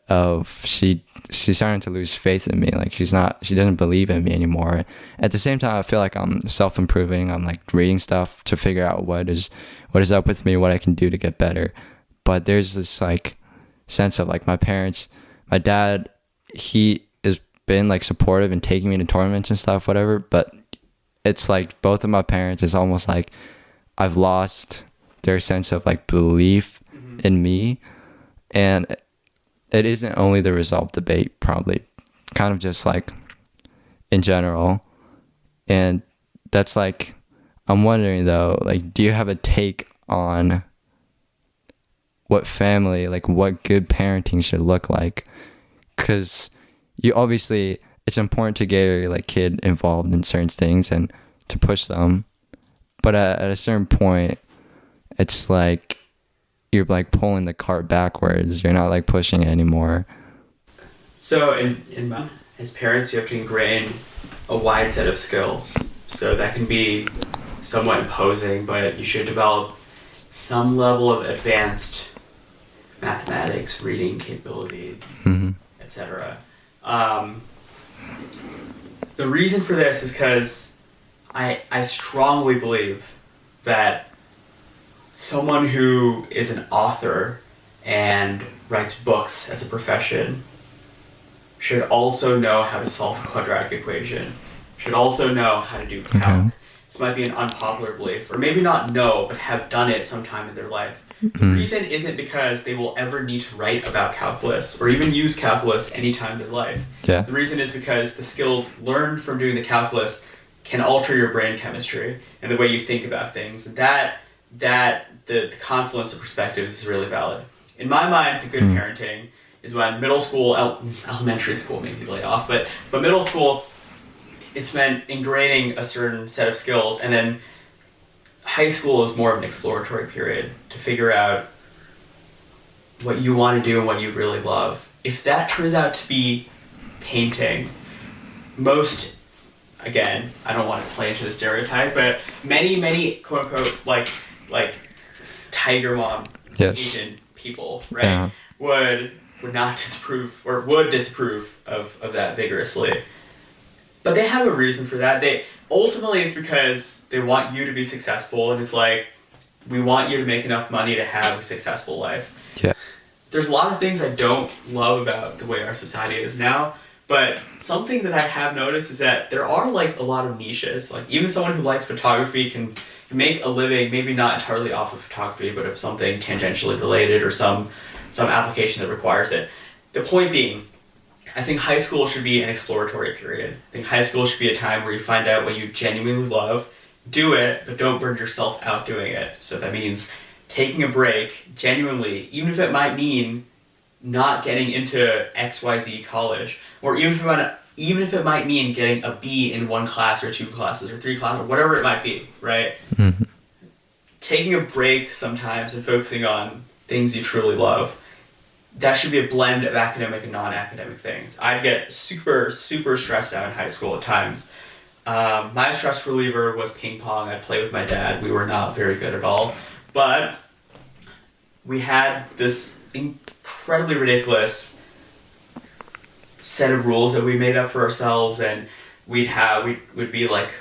of she's starting to lose faith in me. Like she doesn't believe in me anymore. At the same time, I feel like I'm self-improving. I'm like reading stuff to figure out what is up with me, what I can do to get better. But there's this like sense of like my dad, he has been like supportive and taking me to tournaments and stuff, whatever. But it's like both of my parents, is almost like I've lost their sense of like belief in me. And it isn't only the result of debate, probably kind of just like in general. And that's like, I'm wondering though, like, do you have a take on what family, like what good parenting should look like? Because you obviously, it's important to get your like kid involved in certain things and to push them. But at a certain point, it's like, you're like pulling the cart backwards. You're not like pushing it anymore. So as parents, you have to ingrain a wide set of skills. So that can be somewhat imposing, but you should develop some level of advanced mathematics, reading capabilities, etc. The reason for this is because I strongly believe that someone who is an author and writes books as a profession should also know how to solve a quadratic equation, should also know how to do calc, this might be an unpopular belief, or maybe not know, but have done it sometime in their life. The reason isn't because they will ever need to write about calculus or even use calculus anytime in their life. Yeah. The reason is because the skills learned from doing the calculus can alter your brain chemistry and the way you think about things. And the confluence of perspectives is really valid. In my mind, the good parenting is when middle school, elementary school maybe lay off, but middle school, it's meant ingraining a certain set of skills, and then high school is more of an exploratory period to figure out what you want to do and what you really love. If that turns out to be painting, most, again, I don't want to play into the stereotype, but many quote unquote like tiger mom Asian people, right, Yeah. would not disapprove or would disapprove of that vigorously. But they have a reason for that. Ultimately it's because they want you to be successful, and it's like, we want you to make enough money to have a successful life. Yeah. There's a lot of things I don't love about the way our society is now, but something that I have noticed is that there are like a lot of niches. Like even someone who likes photography can make a living, maybe not entirely off of photography, but of something tangentially related or some application that requires it. The point being, I think high school should be an exploratory period. I think high school should be a time where you find out what you genuinely love, do it, but don't burn yourself out doing it. So that means taking a break, genuinely, even if it might mean not getting into XYZ college, or even if it might mean getting a B in one class or two classes or three classes or whatever it might be, right? Mm-hmm. Taking a break sometimes and focusing on things you truly love, that should be a blend of academic and non-academic things. I'd get super, super stressed out in high school at times. My stress reliever was ping pong. I'd play with my dad. We were not very good at all. But we had this incredibly ridiculous set of rules that we made up for ourselves, and we'd be like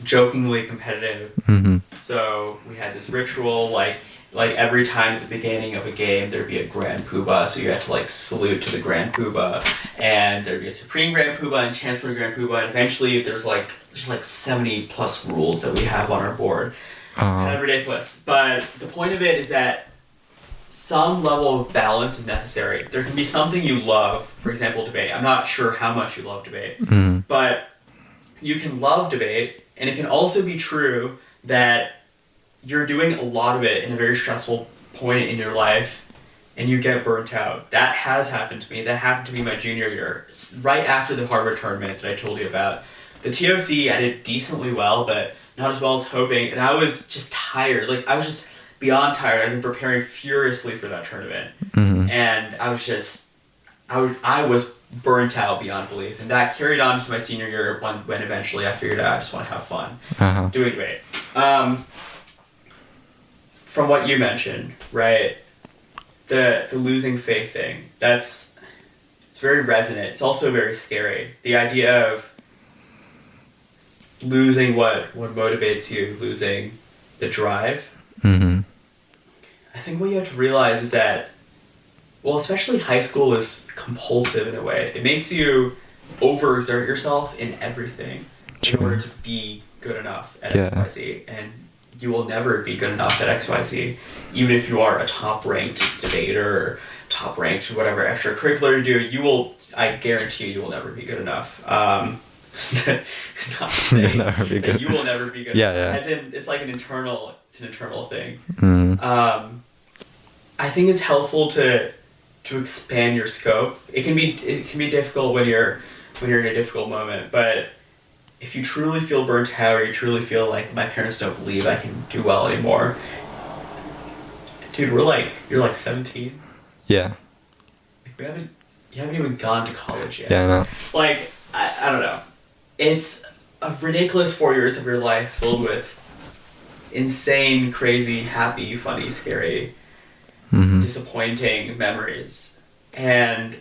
jokingly competitive. Mm-hmm. So we had this ritual, like every time at the beginning of a game there'd be a Grand Poobah, so you had to like salute to the Grand Poobah, and there'd be a Supreme Grand Poobah and Chancellor Grand Poobah, and eventually there's like 70 plus rules that we have on our board. Kind of ridiculous, but the point of it is that some level of balance is necessary. There can be something you love, for example, debate. I'm not sure how much you love debate, but you can love debate, and it can also be true that you're doing a lot of it in a very stressful point in your life, and you get burnt out. That has happened to me. That happened to me my junior year, right after the Harvard tournament that I told you about. The TOC, I did decently well, but not as well as hoping, and I was just tired. Like, I was just beyond tired. I've been preparing furiously for that tournament, and I was burnt out beyond belief, and that carried on to my senior year when eventually I figured out I just want to have fun doing debate. From what you mentioned, right, the losing faith thing, it's very resonant. It's also very scary. The idea of losing what motivates you, losing the drive. I think what you have to realize is that, well, especially high school is compulsive in a way. It makes you overexert yourself in everything in order to be good enough at XYZ, and you will never be good enough at XYZ, even if you are a top-ranked debater or top-ranked whatever extracurricular you do. I guarantee you will never be good enough. Not to say never be good. that you will never be good enough. As in, it's like an internal thing. I think it's helpful to expand your scope. It can be difficult when you're in a difficult moment, but if you truly feel burnt out, or you truly feel like my parents don't believe I can do well anymore, dude, you're like 17. Yeah. You haven't even gone to college yet. Yeah, I know. Like, I don't know. It's a ridiculous 4 years of your life filled with insane, crazy, happy, funny, scary, disappointing memories. And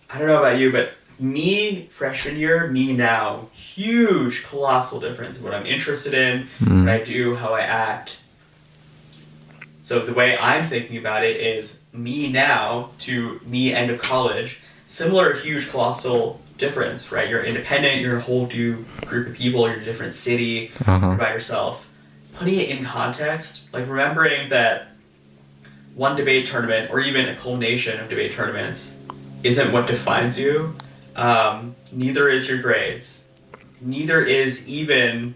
I don't know about you, but me freshman year, me now, huge, colossal difference in what I'm interested in, what I do, how I act. So the way I'm thinking about it is me now to me end of college, similar huge, colossal difference, right? You're independent, you're a whole new group of people, you're in a different city, you're by yourself. Putting it in context, like remembering that one debate tournament, or even a culmination of debate tournaments, isn't what defines you. Neither is your grades. Neither is even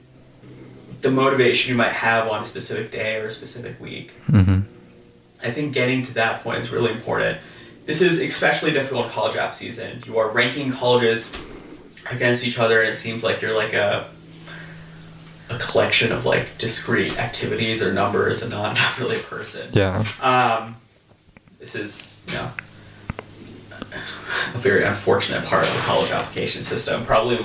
the motivation you might have on a specific day or a specific week. I think getting to that point is really important. This is especially difficult in college app season. You are ranking colleges against each other, and it seems like you're like a collection of like discrete activities or numbers and not really a person. Yeah. This is, you know, a very unfortunate part of the college application system. Probably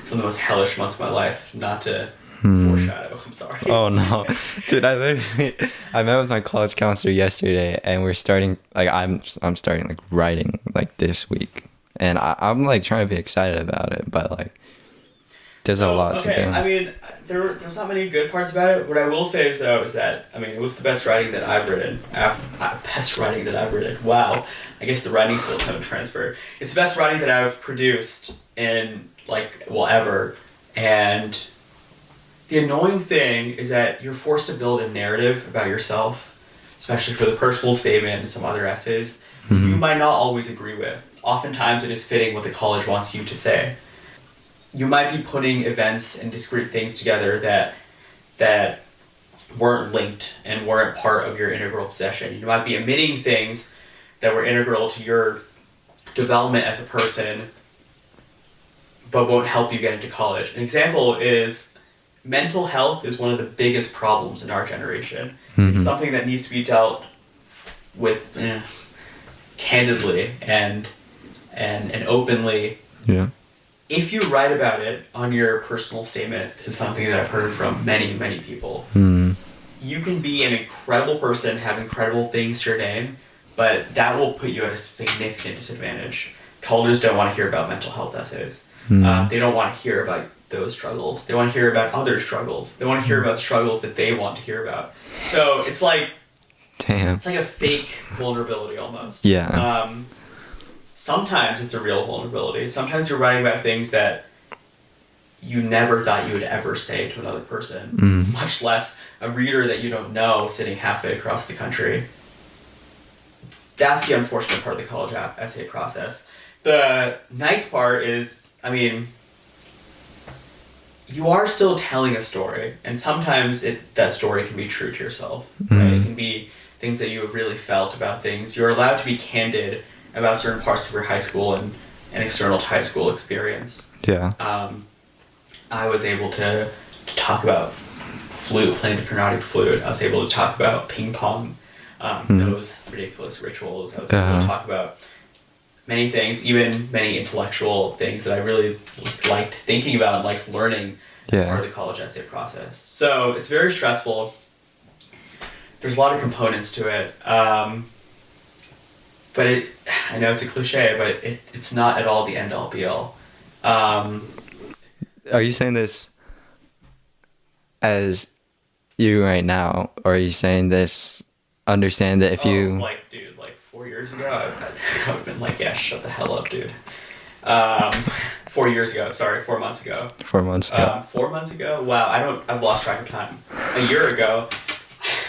some of the most hellish months of my life, not to foreshadow. I'm sorry. Oh no, dude! I met with my college counselor yesterday, and we're starting. Like, I'm starting like writing like this week, and I'm like trying to be excited about it, but like, there's a lot to do. I mean, there's not many good parts about it. What I will say is though is that I mean it was the best writing that I've written. Best writing that I've written. Wow. I guess the writing skills haven't transferred. It's the best writing that I've produced in like ever, and the annoying thing is that you're forced to build a narrative about yourself, especially for the personal statement and some other essays, you might not always agree with. Oftentimes it is fitting what the college wants you to say. You might be putting events and discrete things together that weren't linked and weren't part of your integral possession. You might be omitting things that were integral to your development as a person, but won't help you get into college. An example is mental health is one of the biggest problems in our generation. It's something that needs to be dealt with candidly and openly. Yeah. If you write about it on your personal statement, this is something that I've heard from many, many people. You can be an incredible person, have incredible things to your name, but that will put you at a significant disadvantage. Colleges don't want to hear about mental health essays. They don't want to hear about those struggles. They want to hear about other struggles. They want to hear about struggles that they want to hear about. So it's like, damn, it's like a fake vulnerability almost. Yeah. Sometimes it's a real vulnerability. Sometimes you're writing about things that you never thought you would ever say to another person, much less a reader that you don't know sitting halfway across the country. That's the unfortunate part of the college essay process. The nice part is, I mean, you are still telling a story, and sometimes that story can be true to yourself. Right? It can be things that you have really felt about things. You're allowed to be candid about certain parts of your high school and external to high school experience. Yeah. I was able to talk about flute, playing the carnatic flute. I was able to talk about ping pong, those ridiculous rituals. I was able to talk about many things, even many intellectual things that I really liked thinking about and liked learning as part of the college essay process. So it's very stressful. There's a lot of components to it. But I know it's a cliche, but it's not at all the end all be all. Are you saying this as you right now, or are you saying this, understand that if you... Like, dude, like 4 years ago, I would have been like, yeah, shut the hell up, dude. 4 years ago, sorry, 4 months ago. 4 months ago. 4 months ago? Wow, I've lost track of time. A year ago,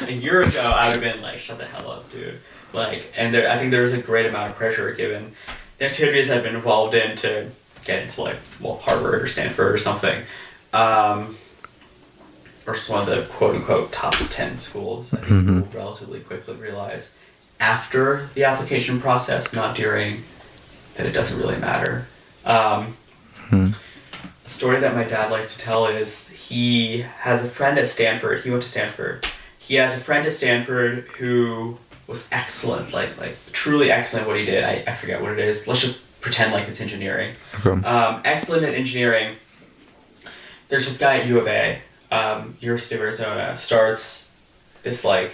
I would have been like, shut the hell up, dude. Like, and I think there's a great amount of pressure given the activities I've been involved in to get into like, Harvard or Stanford or something. Or just one of the quote unquote top 10 schools. I think we'll relatively quickly realize after the application process, not during, that it doesn't really matter. A story that my dad likes to tell is he has a friend at Stanford. He went to Stanford. He has a friend at Stanford who was excellent, like truly excellent at what he did. I forget what it is. Let's just pretend like it's engineering. Excellent at engineering. There's this guy at U of A, University of Arizona, starts this like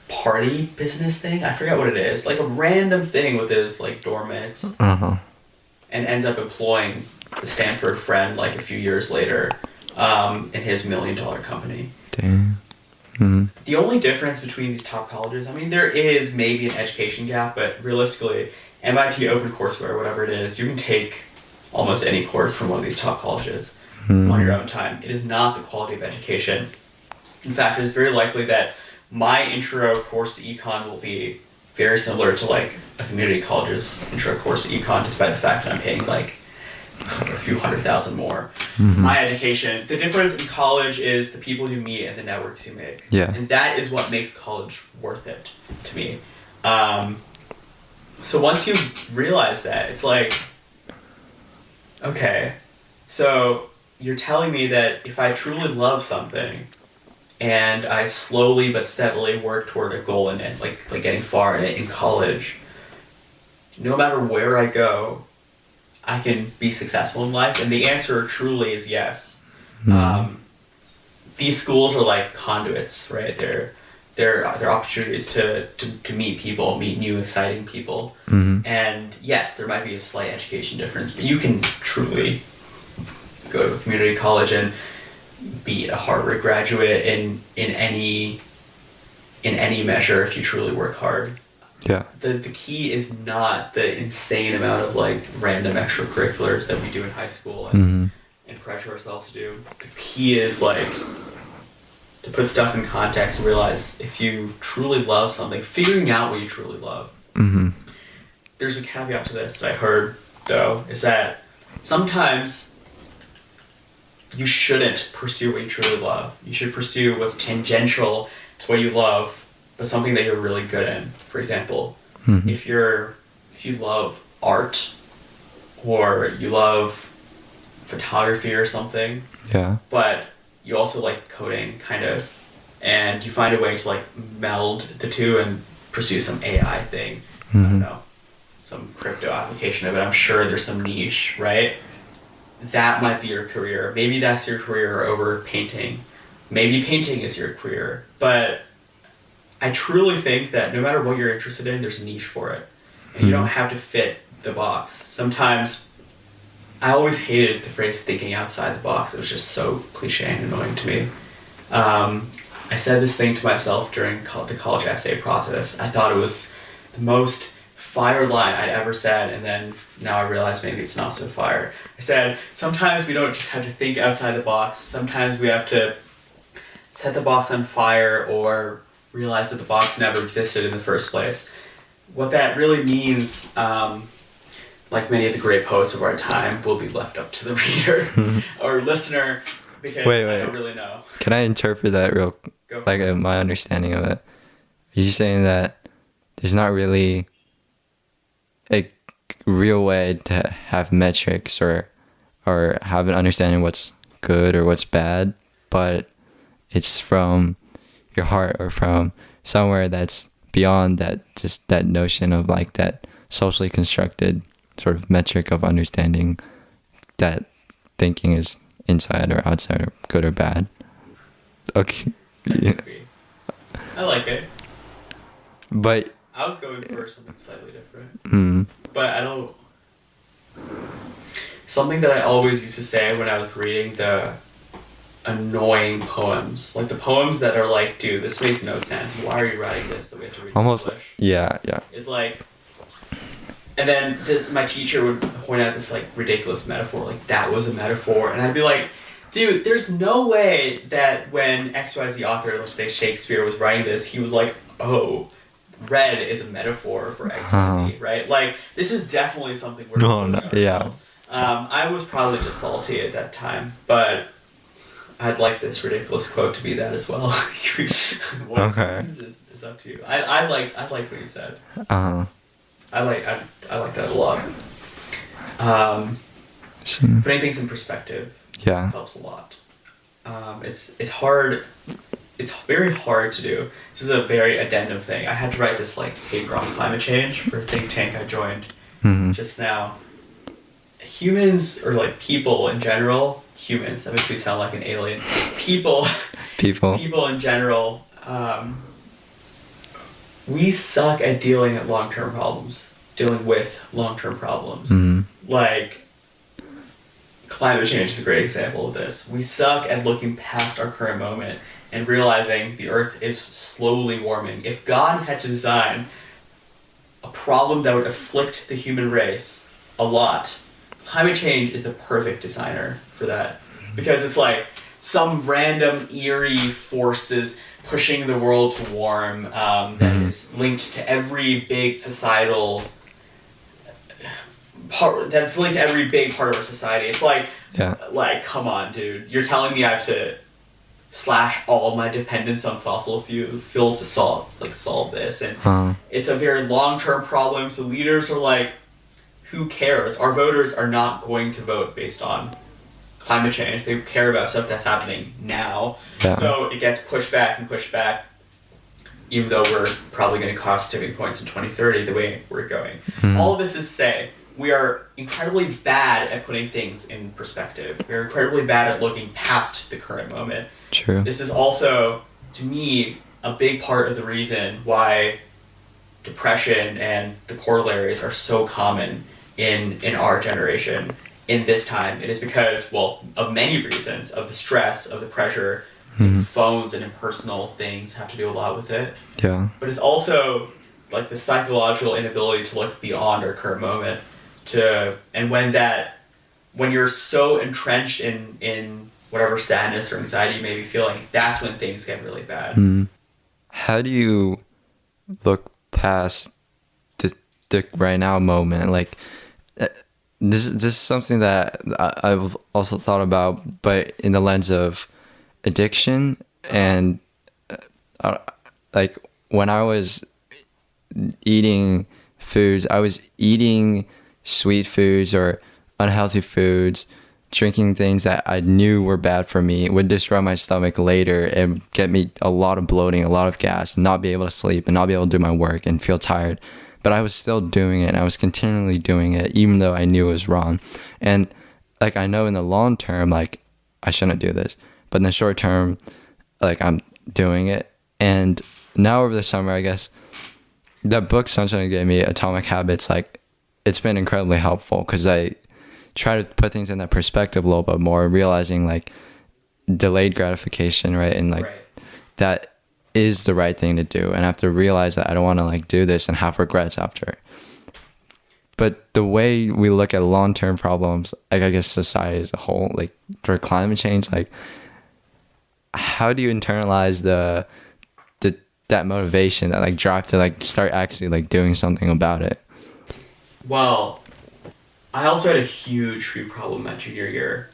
party business thing. I forget what it is. Like a random thing with his like dorm mates. And ends up employing the Stanford friend like a few years later in his $1 million company. Damn. The only difference between these top colleges, I mean, there is maybe an education gap, but realistically, MIT OpenCourseWare, whatever it is, you can take almost any course from one of these top colleges Hmm. on your own time. It is not the quality of education. In fact, it is very likely that my intro course to econ will be very similar to like a community college's intro course to econ, despite the fact that I'm paying like a few $100,000 more. Mhm. My education, the difference in college is the people you meet and the networks you make. Yeah. And that is what makes college worth it to me. So once you realize that, it's like, okay, so you're telling me that if I truly love something and I slowly but steadily work toward a goal in it, like getting far in it in college, no matter where I go, I can be successful in life? And the answer truly is yes. These schools are like conduits, right? They're opportunities to meet people, meet new exciting people. Mhm. And yes, there might be a slight education difference, but you can truly go to a community college and be a Harvard graduate in any measure if you truly work hard. Yeah. The key is not the insane amount of like random extracurriculars that we do in high school Mhm. and pressure ourselves to do. The key is like to put stuff in context and realize if you truly love something, figuring out what you truly love. Mhm. There's a caveat to this that I heard though, is that sometimes you shouldn't pursue what you truly love. You should pursue what's tangential to what you love, but something that you're really good in. For example, Mhm. if you love art or you love photography or something, Yeah. but you also like coding kind of, and you find a way to like meld the two and pursue some AI thing. I don't Mhm. know, some crypto application of it. I'm sure there's some niche, right? That might be your career. Maybe that's your career over painting. Maybe painting is your career. But I truly think that no matter what you're interested in, there's a niche for it. And you don't have to fit the box. Sometimes, I always hated the phrase thinking outside the box. It was just so cliche and annoying to me. I said this thing to myself during the college essay process. I thought it was the most fire line I'd ever said, and then now I realize maybe it's not so fire. I said, sometimes we don't just have to think outside the box. Sometimes we have to set the box on fire or realize that the box never existed in the first place. What that really means, like many of the great poets of our time, will be left up to the reader or listener, because I don't really know. Can I interpret that Go for like it. my understanding of it? Are you saying that there's not really a real way to have metrics or have an understanding what's good or what's bad, but it's from your heart or from somewhere that's beyond that, just that notion of like that socially constructed sort of metric of understanding that thinking is inside or outside or good or bad? Okay. That Yeah. could be. I like it. But I was going for something slightly different. mm, But I don't... Something that I always used to say when I was reading the annoying poems, like the poems that are like, dude, this makes no sense. Why are you writing this that we have to read in almost English? yeah. Is like... And then my teacher would point out this like ridiculous metaphor, like that was a metaphor. And I'd be like, dude, there's no way that when XYZ author, let's say Shakespeare, was writing this, he was like, oh, red is a metaphor for XYZ, right? Like, this is definitely something we're imposing yeah. ourselves. I was probably just salty at that time, but I'd like this ridiculous quote to be that as well. What Okay. is up to you. I like what you said. Uh-huh. I like that a lot. So, Putting things in perspective yeah. helps a lot. It's hard. It's very hard to do. This is a very addendum thing. I had to write this like paper on climate change for a think tank I joined Mhm. just now. Humans, or like people in general, humans, that makes me sound like an alien. People in general, we suck at dealing with long-term problems. Mhm. Like, climate change is a great example of this. We suck at looking past our current moment and realizing the Earth is slowly warming. If God had to design a problem that would afflict the human race a lot, climate change is the perfect designer for that, because it's like some random eerie forces pushing the world to warm that is linked to every big societal part, that's linked to every big part of our society. It's like, come on, dude, you're telling me I have to slash all my dependence on fossil fuels to solve this, and it's a very long-term problem. So leaders are like, who cares? Our voters are not going to vote based on climate change. They care about stuff that's happening now. So it gets pushed back and pushed back, even though we're probably going to cross tipping points in 2030 the way we're going. All of this is to say, we are incredibly bad at putting things in perspective. We're incredibly bad at looking past the current moment. True. This is also, to me, a big part of the reason why depression and the corollaries are so common in our generation in this time. It is because, well, of many reasons, of the stress, of the pressure. Phones and impersonal things have to do a lot with it. Yeah. But it's also like the psychological inability to look beyond our current moment. And when you're so entrenched in whatever sadness or anxiety you may be feeling, that's when things get really bad. How do you look past the right now moment? Like, this is something that I've also thought about, but in the lens of addiction. And like when I was eating foods, I was eating sweet foods or unhealthy foods, drinking things that I knew were bad for me, would disrupt my stomach later and get me a lot of bloating, a lot of gas, and not be able to sleep and not be able to do my work and feel tired. But I was still doing it, and I was continually doing it, even though I knew it was wrong. And like, I know in the long term, like, I shouldn't do this, but in the short term, like, I'm doing it. And now over the summer, I guess that book Sanjana gave me, Atomic Habits, like, it's been incredibly helpful, because I try to put things in that perspective a little bit more, realizing like delayed gratification, right? And like that is the right thing to do. And I have to realize that I don't want to like do this and have regrets after. But the way we look at long-term problems, like I guess society as a whole, like for climate change, like how do you internalize that motivation, that like drive to like start actually like doing something about it? Well, I also had a huge food problem my junior year.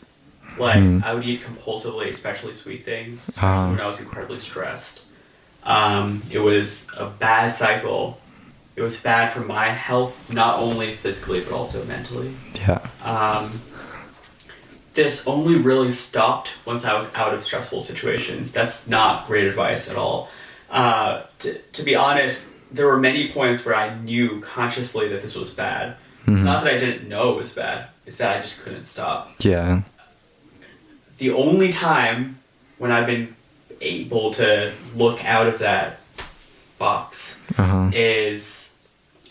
Like, I would eat compulsively, especially sweet things, especially when I was incredibly stressed. It was a bad cycle. It was bad for my health, not only physically, but also mentally. Yeah. This only really stopped once I was out of stressful situations. That's not great advice at all. To be honest, there were many points where I knew consciously that this was bad. It's not that I didn't know it was bad. It's that I just couldn't stop. Yeah. The only time when I've been able to look out of that box is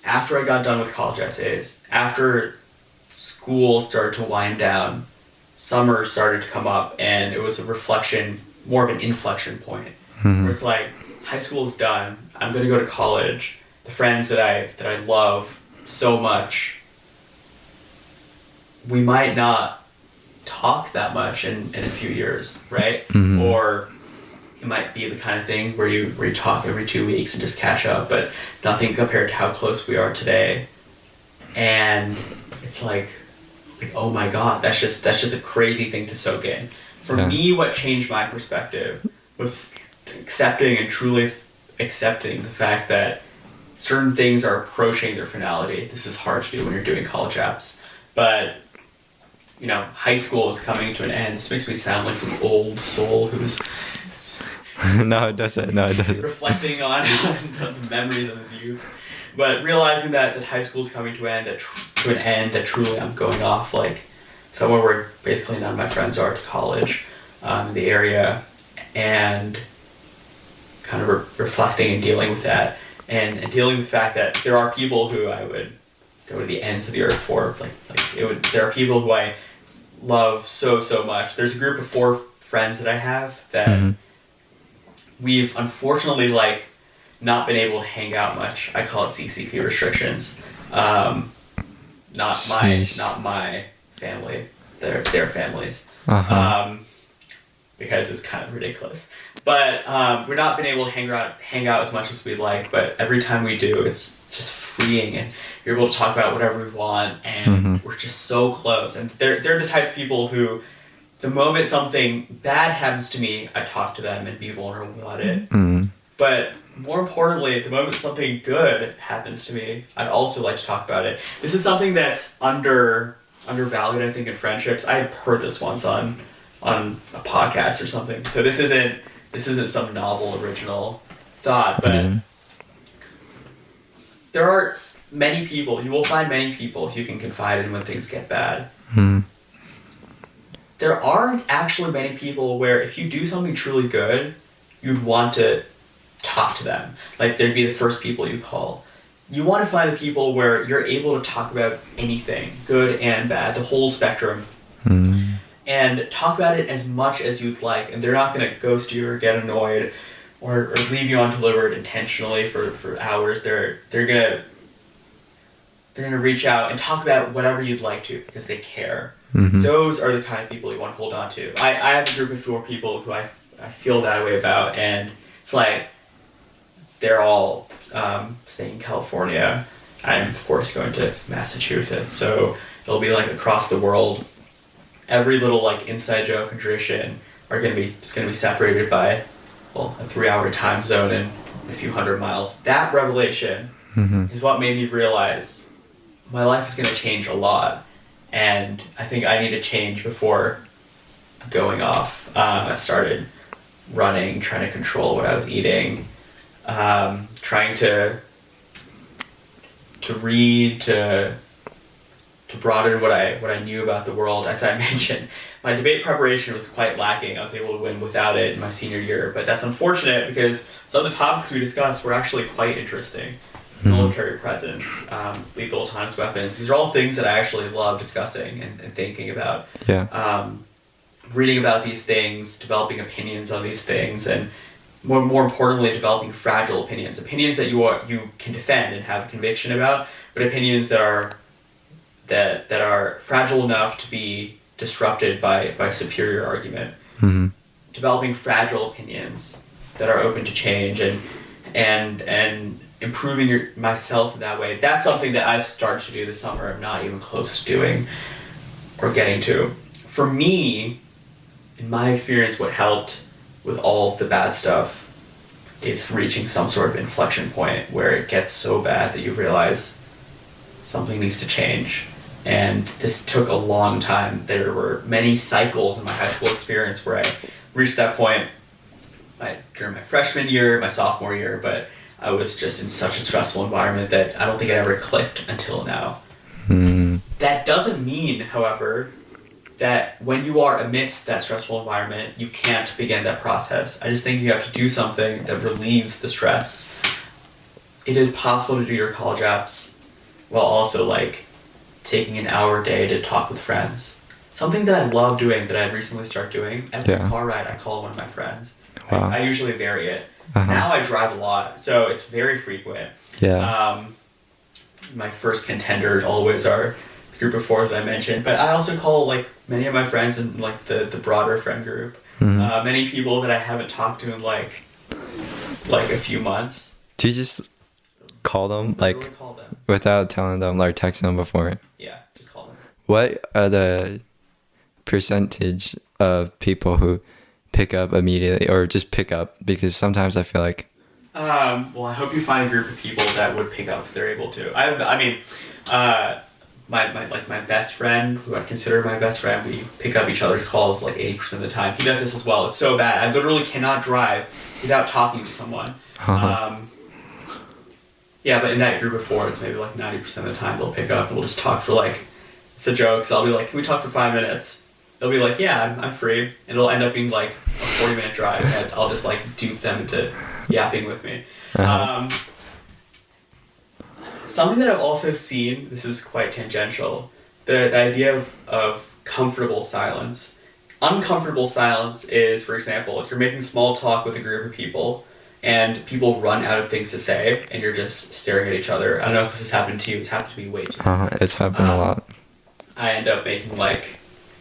after I got done with college essays, after school started to wind down, summer started to come up, and it was a reflection, more of an inflection point, where it's like, high school is done, I'm going to go to college, the friends that I love so much, we might not talk that much in a few years, right? Or it might be the kind of thing where you talk every 2 weeks and just catch up, but nothing compared to how close we are today. And it's like oh my god, that's just a crazy thing to soak in. For me, what changed my perspective was accepting and truly accepting the fact that certain things are approaching their finality. This is hard to do when you're doing college apps, but you know, high school is coming to an end. This makes me sound like some old soul who's No, it doesn't. reflecting on the memories of his youth. But realizing that high school is coming to an end, that truly I'm going off like somewhere where basically none of my friends are, to college in the area, and kind of reflecting and dealing with that, and dealing with the fact that there are people who I would go to the ends of the earth for. There are people who I love so much. There's a group of 4 friends that I have that we've unfortunately not been able to hang out much. I call it CCP restrictions. Not my family, their families. Uh-huh. Because it's kind of ridiculous. But we're not been able to hang out as much as we'd like, but every time we do, it's just freeing, and you're able to talk about whatever we want, and we're just so close. And they're the type of people who, the moment something bad happens to me, I talk to them and be vulnerable about it. But more importantly, the moment something good happens to me, I'd also like to talk about it. This is something that's undervalued, I think, in friendships. I heard this once on a podcast or something. So this isn't some novel original thought, but there are many people, you will find many people you can confide in when things get bad. There aren't actually many people where if you do something truly good, you'd want to talk to them. Like, they'd be the first people you call. You want to find the people where you're able to talk about anything, good and bad, the whole spectrum. And talk about it as much as you'd like, and they're not going to ghost you or get annoyed or leave you undelivered intentionally for hours. They're gonna reach out and talk about whatever you'd like to because they care. Those are the kind of people you want to hold on to. I have a group of 4 people who I feel that way about, and it's like they're all staying in California. I'm of course going to Massachusetts, so it'll be like across the world. Every little like inside joke and tradition are gonna be separated by, well, a 3-hour time zone and a few hundred miles. That revelation is what made me realize my life is gonna change a lot, and I think I need to change before going off. I started running, trying to control what I was eating, trying to read, to broaden what I knew about the world. As I mentioned, my debate preparation was quite lacking. I was able to win without it in my senior year, but that's unfortunate because some of the topics we discussed were actually quite interesting. Military presence, lethal times weapons. These are all things that I actually love discussing and thinking about. Reading about these things, developing opinions on these things, and more importantly, developing fragile opinions that you can defend and have conviction about, but opinions that are fragile enough to be disrupted by superior argument. Developing fragile opinions that are open to change and improving myself in that way. That's something that I've started to do this summer. I'm not even close to doing or getting to. For me, in my experience, what helped with all of the bad stuff is reaching some sort of inflection point where it gets so bad that you realize something needs to change. And this took a long time. There were many cycles in my high school experience where I reached that point during my freshman year, my sophomore year, but I was just in such a stressful environment that I don't think it ever clicked until now. That doesn't mean, however, that when you are amidst that stressful environment, you can't begin that process. I just think you have to do something that relieves the stress. It is possible to do your college apps while also like taking an hour a day to talk with friends. Something that I love doing that I recently started doing. Every car ride I call one of my friends. Wow. I usually vary it. Now I drive a lot, so it's very frequent. My first contenders always are the group of 4 that I mentioned, but I also call like many of my friends in like the broader friend group. Many people that I haven't talked to in like a few months. Do you just call them like call them without telling them, like texting them before? Yeah, just call them. What are the percentage of people who pick up immediately or just pick up? Because sometimes I feel like well, I hope you find a group of people that would pick up if they're able to. I mean, my best friend, who I consider my best friend, we pick up each other's calls like 80% of the time. He does this as well. It's so bad. I literally cannot drive without talking to someone. Yeah, but in that group of 4, it's maybe like 90% of the time they'll pick up and we'll just talk for like, it's a joke, so I'll be like, can we talk for 5 minutes? They'll be like, yeah, I'm free. And it'll end up being like a 40-minute drive, and I'll just like dupe them into yapping with me. Something that I've also seen, this is quite tangential, the idea of comfortable silence. Uncomfortable silence is, for example, if you're making small talk with a group of people and people run out of things to say and you're just staring at each other. I don't know if this has happened to you. It's happened to me way too much. It's happened a lot. I end up making like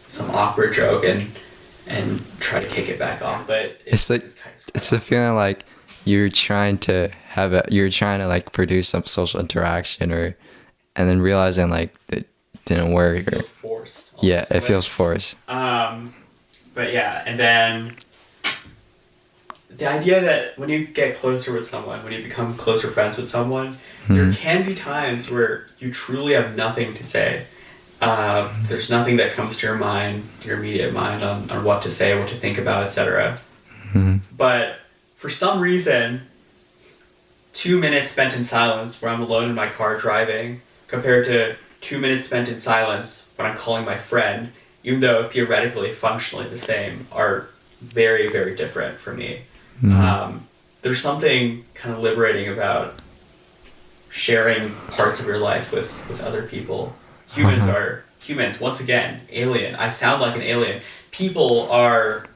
some awkward joke and try to kick it back off. But It's like it's the feeling like you're trying to like produce some social interaction and then realizing like it didn't work. It feels forced. Yeah, it feels forced. But yeah, and then the idea that when you get closer with someone, when you become closer friends with someone, there can be times where you truly have nothing to say. There's nothing that comes to your mind, your immediate mind, on what to say, what to think about, etc. But for some reason, 2 minutes spent in silence where I'm alone in my car driving, compared to 2 minutes spent in silence when I'm calling my friend, even though theoretically, functionally the same, are very, very different for me. There's something kind of liberating about sharing parts of your life with other people. Humans, once again, alien. I sound like an alien. People are,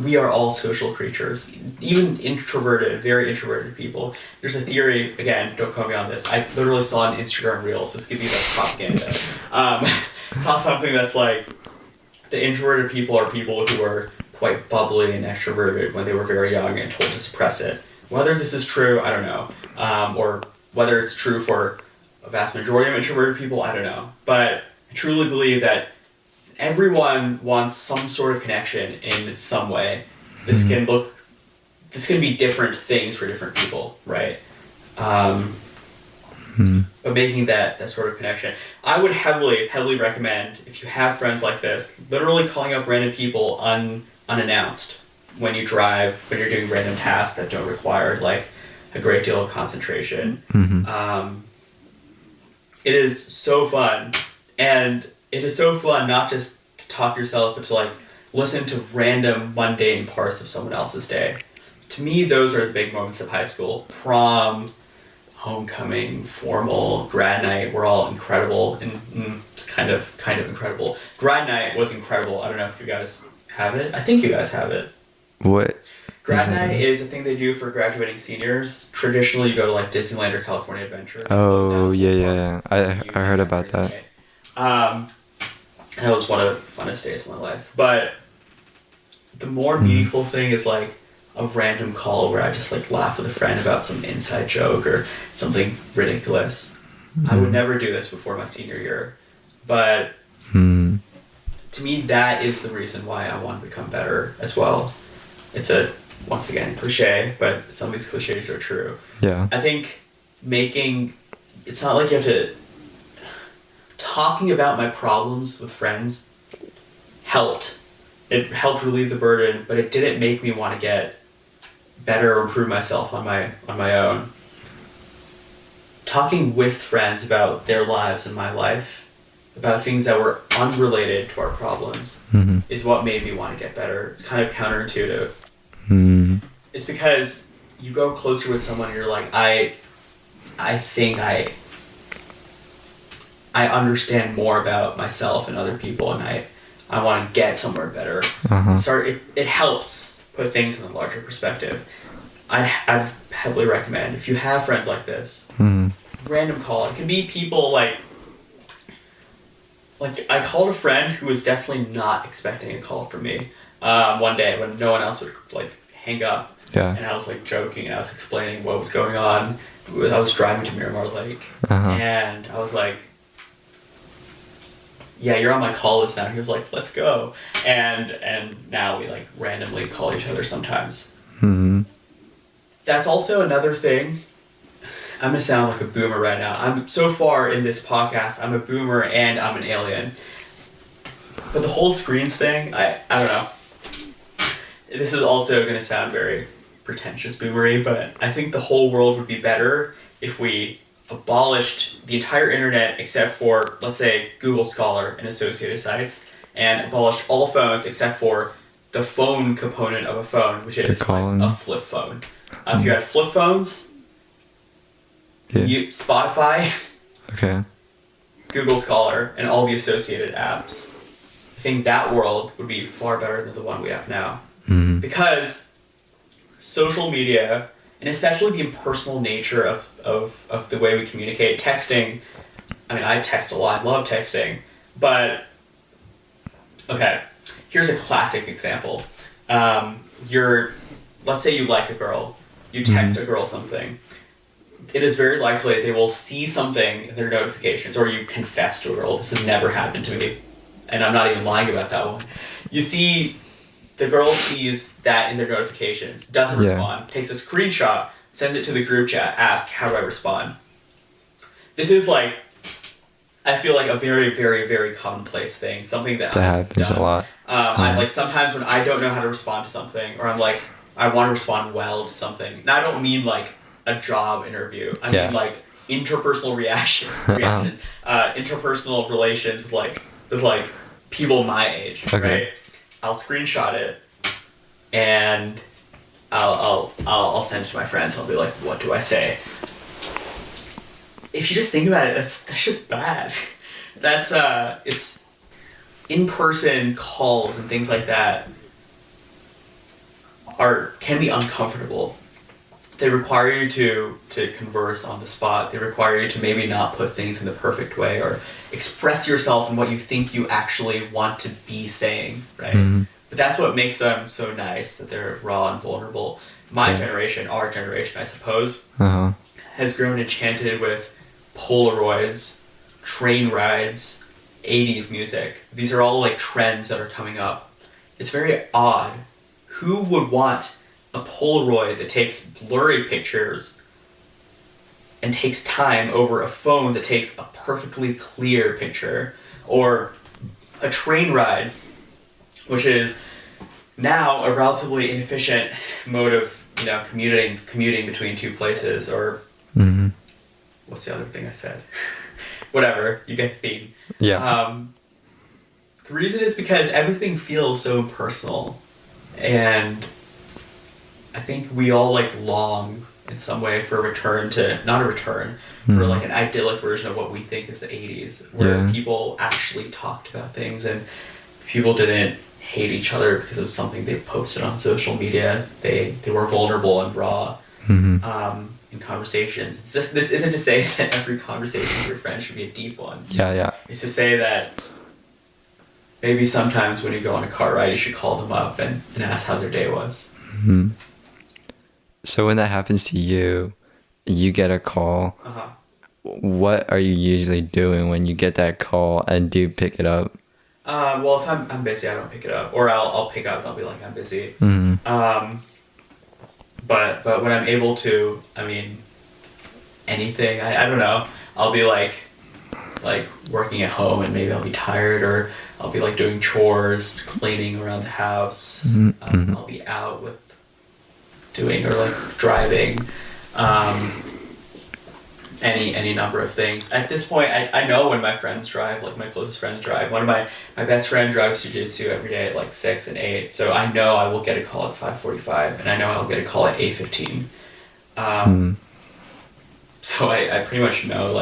we are all social creatures. Even introverted, very introverted people. There's a theory, again, don't quote me on this. I literally saw an Instagram Reels, this could be like propaganda. Saw something that's like, the introverted people are people who are quite bubbly and extroverted when they were very young and told to suppress it. Whether this is true, I don't know. Or whether it's true for a vast majority of introverted people, I don't know. But I truly believe that everyone wants some sort of connection in some way. This can be different things for different people, right? But making that sort of connection. I would heavily recommend, if you have friends like this, literally calling up random people unannounced when you drive, when you're doing random tasks that don't require like a great deal of concentration. It is so fun. And it is so fun not just to talk to yourself, but to like listen to random mundane parts of someone else's day. To me, those are the big moments of high school. Prom, homecoming, formal, grad night were all incredible and kind of incredible. Grad night was incredible. I don't know if you guys have it. I think you guys have it. What? Grad night is a thing they do for graduating seniors. Traditionally, you go to like Disneyland or California Adventure. Oh, yeah. I heard about that. That was one of the funnest days of my life. But the more meaningful thing is like a random call where I just like laugh with a friend about some inside joke or something ridiculous. I would never do this before my senior year. But to me, that is the reason why I want to become better as well. It's a, once again, cliche, but some of these cliches are true. Yeah. I think it's not like you have to, talking about my problems with friends helped. It helped relieve the burden, but it didn't make me want to get better or improve myself on my own. Talking with friends about their lives and my life, about things that were unrelated to our problems, is what made me want to get better. It's kind of counterintuitive. It's because you go closer with someone and you're like, I think I understand more about myself and other people, and I want to get somewhere better. It helps put things in a larger perspective. I'd heavily recommend, if you have friends like this, random call. It can be people like I called a friend who was definitely not expecting a call from me one day when no one else would like hang up. Yeah. And I was like joking and I was explaining what was going on. I was driving to Miramar Lake and I was like, yeah, you're on my call list now. And he was like, let's go. And now we like randomly call each other sometimes. That's also another thing. I'm gonna sound like a boomer right now. I'm so far in this podcast, I'm a boomer and I'm an alien. But the whole screens thing, I don't know. This is also gonna sound very pretentious boomery, but I think the whole world would be better if we abolished the entire internet except for, let's say, Google Scholar and associated sites, and abolished all phones except for the phone component of a phone, which is like a flip phone. If you had flip phones, Spotify, Google Scholar, and all the associated apps, I think that world would be far better than the one we have now. Because social media, and especially the impersonal nature of of the way we communicate. Texting, I mean, I text a lot, I love texting, but, okay, here's a classic example. Let's say you like a girl, you text a girl something. It is very likely they will see something in their notifications, or you confess to a girl. This has never happened to me, and I'm not even lying about that one. The girl sees that in their notifications, doesn't respond, takes a screenshot, sends it to the group chat, asks, how do I respond? This is like, I feel like a very, very, very commonplace thing, something that happens a lot. I like sometimes when I don't know how to respond to something, or I'm like, I want to respond well to something. And I don't mean like a job interview. I mean like interpersonal reactions, interpersonal relations with like people my age, right? I'll screenshot it, and I'll send it to my friends. I'll be like, what do I say? If you just think about it, that's just bad. That's it's in-person calls and things like that can be uncomfortable. They require you to converse on the spot. They require you to maybe not put things in the perfect way, or express yourself in what you think you actually want to be saying, right? Mm-hmm. But that's what makes them so nice, that they're raw and vulnerable. My generation, our generation, I suppose, has grown enchanted with Polaroids, train rides, 80s music. These are all like trends that are coming up. It's very odd. Who would want a Polaroid that takes blurry pictures and takes time over a phone that takes a perfectly clear picture? Or a train ride, which is now a relatively inefficient mode of, commuting between two places, or what's the other thing I said? Whatever, you get the theme. Yeah. The reason is because everything feels so impersonal, and I think we all long in some way for a return to, not a return, for an idyllic version of what we think is the 80s, where people actually talked about things and people didn't hate each other because of something they posted on social media. They were vulnerable and raw in conversations. This isn't to say that every conversation with your friend should be a deep one. Yeah. It's to say that maybe sometimes when you go on a car ride, you should call them up and ask how their day was. Mm-hmm. So when that happens to you, you get a call. What are you usually doing when you get that call, and do you pick it up? Well, if I'm busy, I don't pick it up, or I'll pick up and I'll be like, I'm busy. But when I'm able to, anything, I don't know. I'll be like working at home, and maybe I'll be tired, or I'll be doing chores, cleaning around the house. I'll be out with doing or driving, any number of things. At this point, I know when my friends drive, my closest friends drive. One of my best friend drives jiu-jitsu every day at 6 and 8, so I know I will get a call at 5:45, and I know I'll get a call at 8:15. So I pretty much know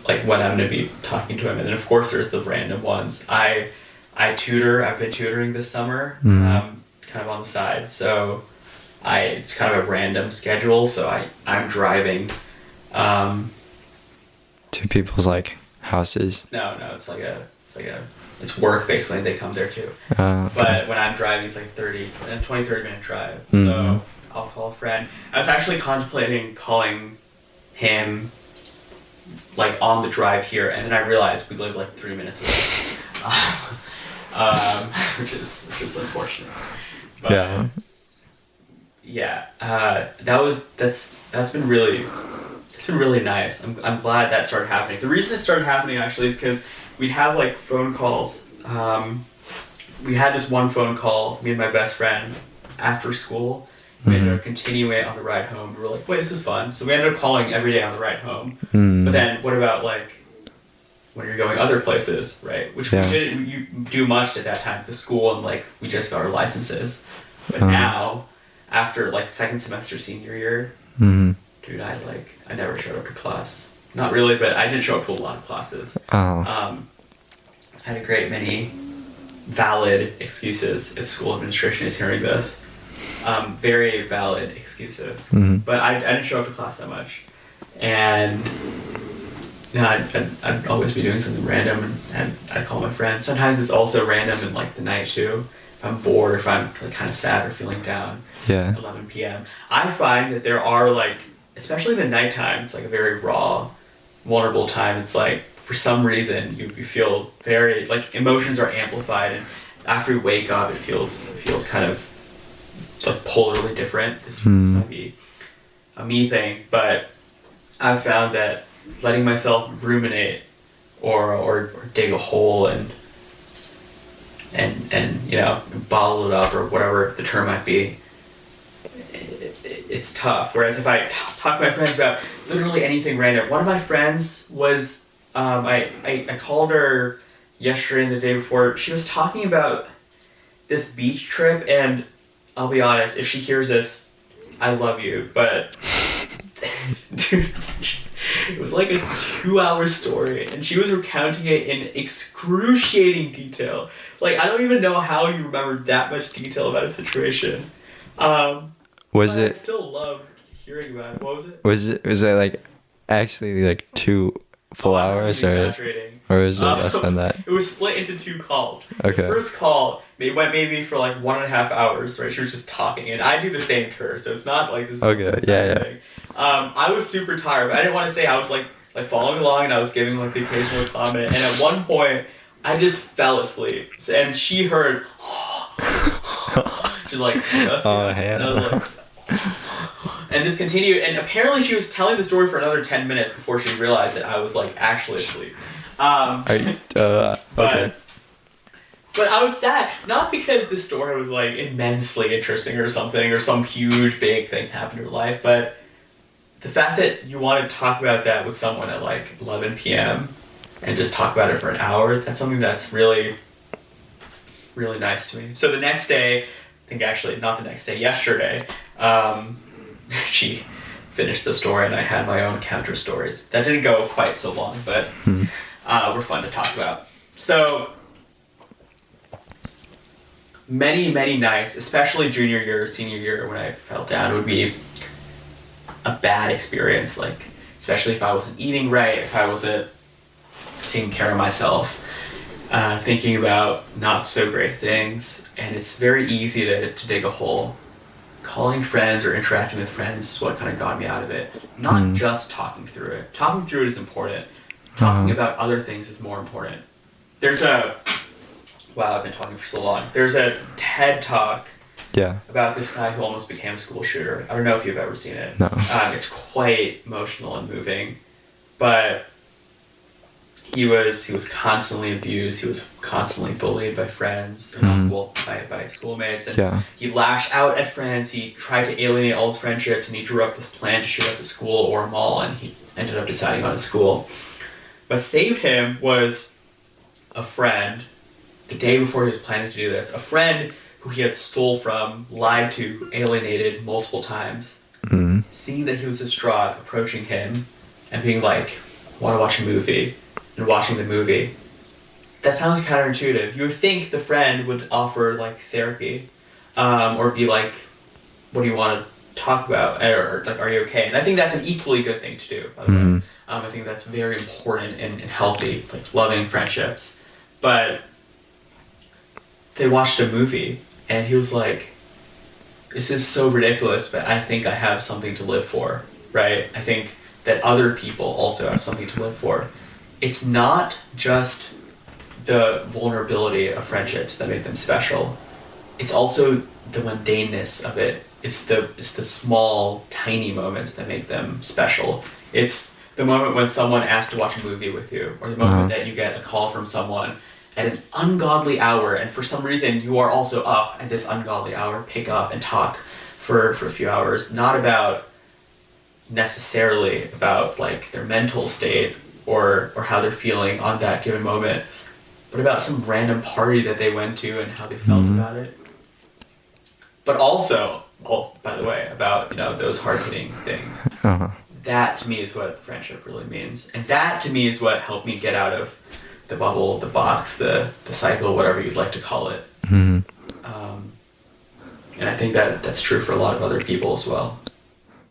when I'm going to be talking to him. And then of course there's the random ones. I tutor. I've been tutoring this summer, kind of on the side, so it's kind of a random schedule, so I'm driving to people's houses. No, it's it's work basically. They come there too. Okay. But when I'm driving, it's 30 minute drive. So I'll call a friend. I was actually contemplating calling him on the drive here, and then I realized we live 3 minutes away, which is unfortunate. But, that's been really nice. I'm glad that started happening. The reason it started happening actually is because we'd have phone calls. We had this one phone call, me and my best friend, after school. We ended up continuing it on the ride home. We were like, wait, this is fun. So we ended up calling every day on the ride home. But then what about when you're going other places, right? Which we didn't do much at that time, because school and we just got our licenses. But now, after second semester senior year, dude, I never showed up to class. Not really, but I did show up to a lot of classes. I had a great many valid excuses if school administration is hearing this. Very valid excuses. Mhm. But I didn't show up to class that much. And I'd always be doing something random, and I'd call my friends. Sometimes it's also random in like the night too. If I'm bored, or if I'm like, kind of sad or feeling down. Yeah. 11 p.m. I find that there are like, especially in the nighttime, it's like a very raw, vulnerable time. It's like for some reason you feel very like emotions are amplified, and after you wake up, it feels kind of like polarly different. This might be a me thing, but I've found that letting myself ruminate or dig a hole and you know, bottle it up or whatever the term might be, it's tough. Whereas if I talk to my friends about literally anything random, one of my friends was I called her yesterday and the day before. She was talking about this beach trip, and I'll be honest, if she hears this, I love you, but dude, it was like a 2-hour story, and she was recounting it in excruciating detail. Like, I don't even know how you remember that much detail about a situation. Was but it? I still love hearing about it. What was it? Was it like actually like 2 full I'm not hours, really or exaggerating. is it less than that? It was split into 2 calls. Okay. The first call, it went maybe for like 1.5 hours, right? She was just talking, and I do the same to her, so it's not like this is Okay, some yeah. thing. I was super tired, but I didn't want to say I was like following along, and I was giving like the occasional comment, and at one point, I just fell asleep, and she heard, she's like, Oh, and I was like, and this continued, and apparently she was telling the story for another 10 minutes before she realized that I was like actually asleep. Are you, okay. But I was sad, not because the story was like immensely interesting or something, or some huge big thing happened in her life, but the fact that you want to talk about that with someone at like 11 p.m. and just talk about it for an hour, that's something that's really, really nice to me. So the next day, I think actually not the next day, yesterday, she finished the story, and I had my own counter stories. That didn't go quite so long, but were fun to talk about. So many nights, especially junior year, senior year, when I felt down, it would be a bad experience. Like, especially if I wasn't eating right, if I wasn't taking care of myself, thinking about not so great things, and it's very easy to dig a hole. Calling friends or interacting with friends is what kind of got me out of it. Not just talking through it. Talking through it is important. Talking about other things is more important. There's a... Wow, I've been talking for so long. There's a TED Talk about this guy who almost became a school shooter. I don't know if you've ever seen it. No. It's quite emotional and moving. But he was constantly abused. He was constantly bullied by friends, by schoolmates, and he lashed out at friends. He tried to alienate all his friendships, and he drew up this plan to shoot up the school or a mall, and he ended up deciding on a school. What saved him was a friend. The day before he was planning to do this, a friend who he had stole from, lied to, alienated multiple times, seeing that he was distraught, approaching him and being like, want to watch a movie, and watching the movie. That sounds counterintuitive. You would think the friend would offer like therapy, or be like, what do you want to talk about, or like, are you okay? And I think that's an equally good thing to do, by the way. I think that's very important and healthy, like loving friendships. But they watched a movie, and he was like, this is so ridiculous, but I think I have something to live for, right? I think that other people also have something to live for. It's not just the vulnerability of friendships that make them special. It's also the mundaneness of it. It's the small, tiny moments that make them special. It's the moment when someone asks to watch a movie with you, or the moment that you get a call from someone at an ungodly hour, and for some reason you are also up at this ungodly hour, pick up and talk for a few hours, not about necessarily about like their mental state or how they're feeling on that given moment, but about some random party that they went to and how they felt about it. But also, by the way, about, those hard-hitting things. That to me is what friendship really means, and that to me is what helped me get out of the bubble, the box, the cycle, whatever you'd like to call it. And I think that that's true for a lot of other people as well.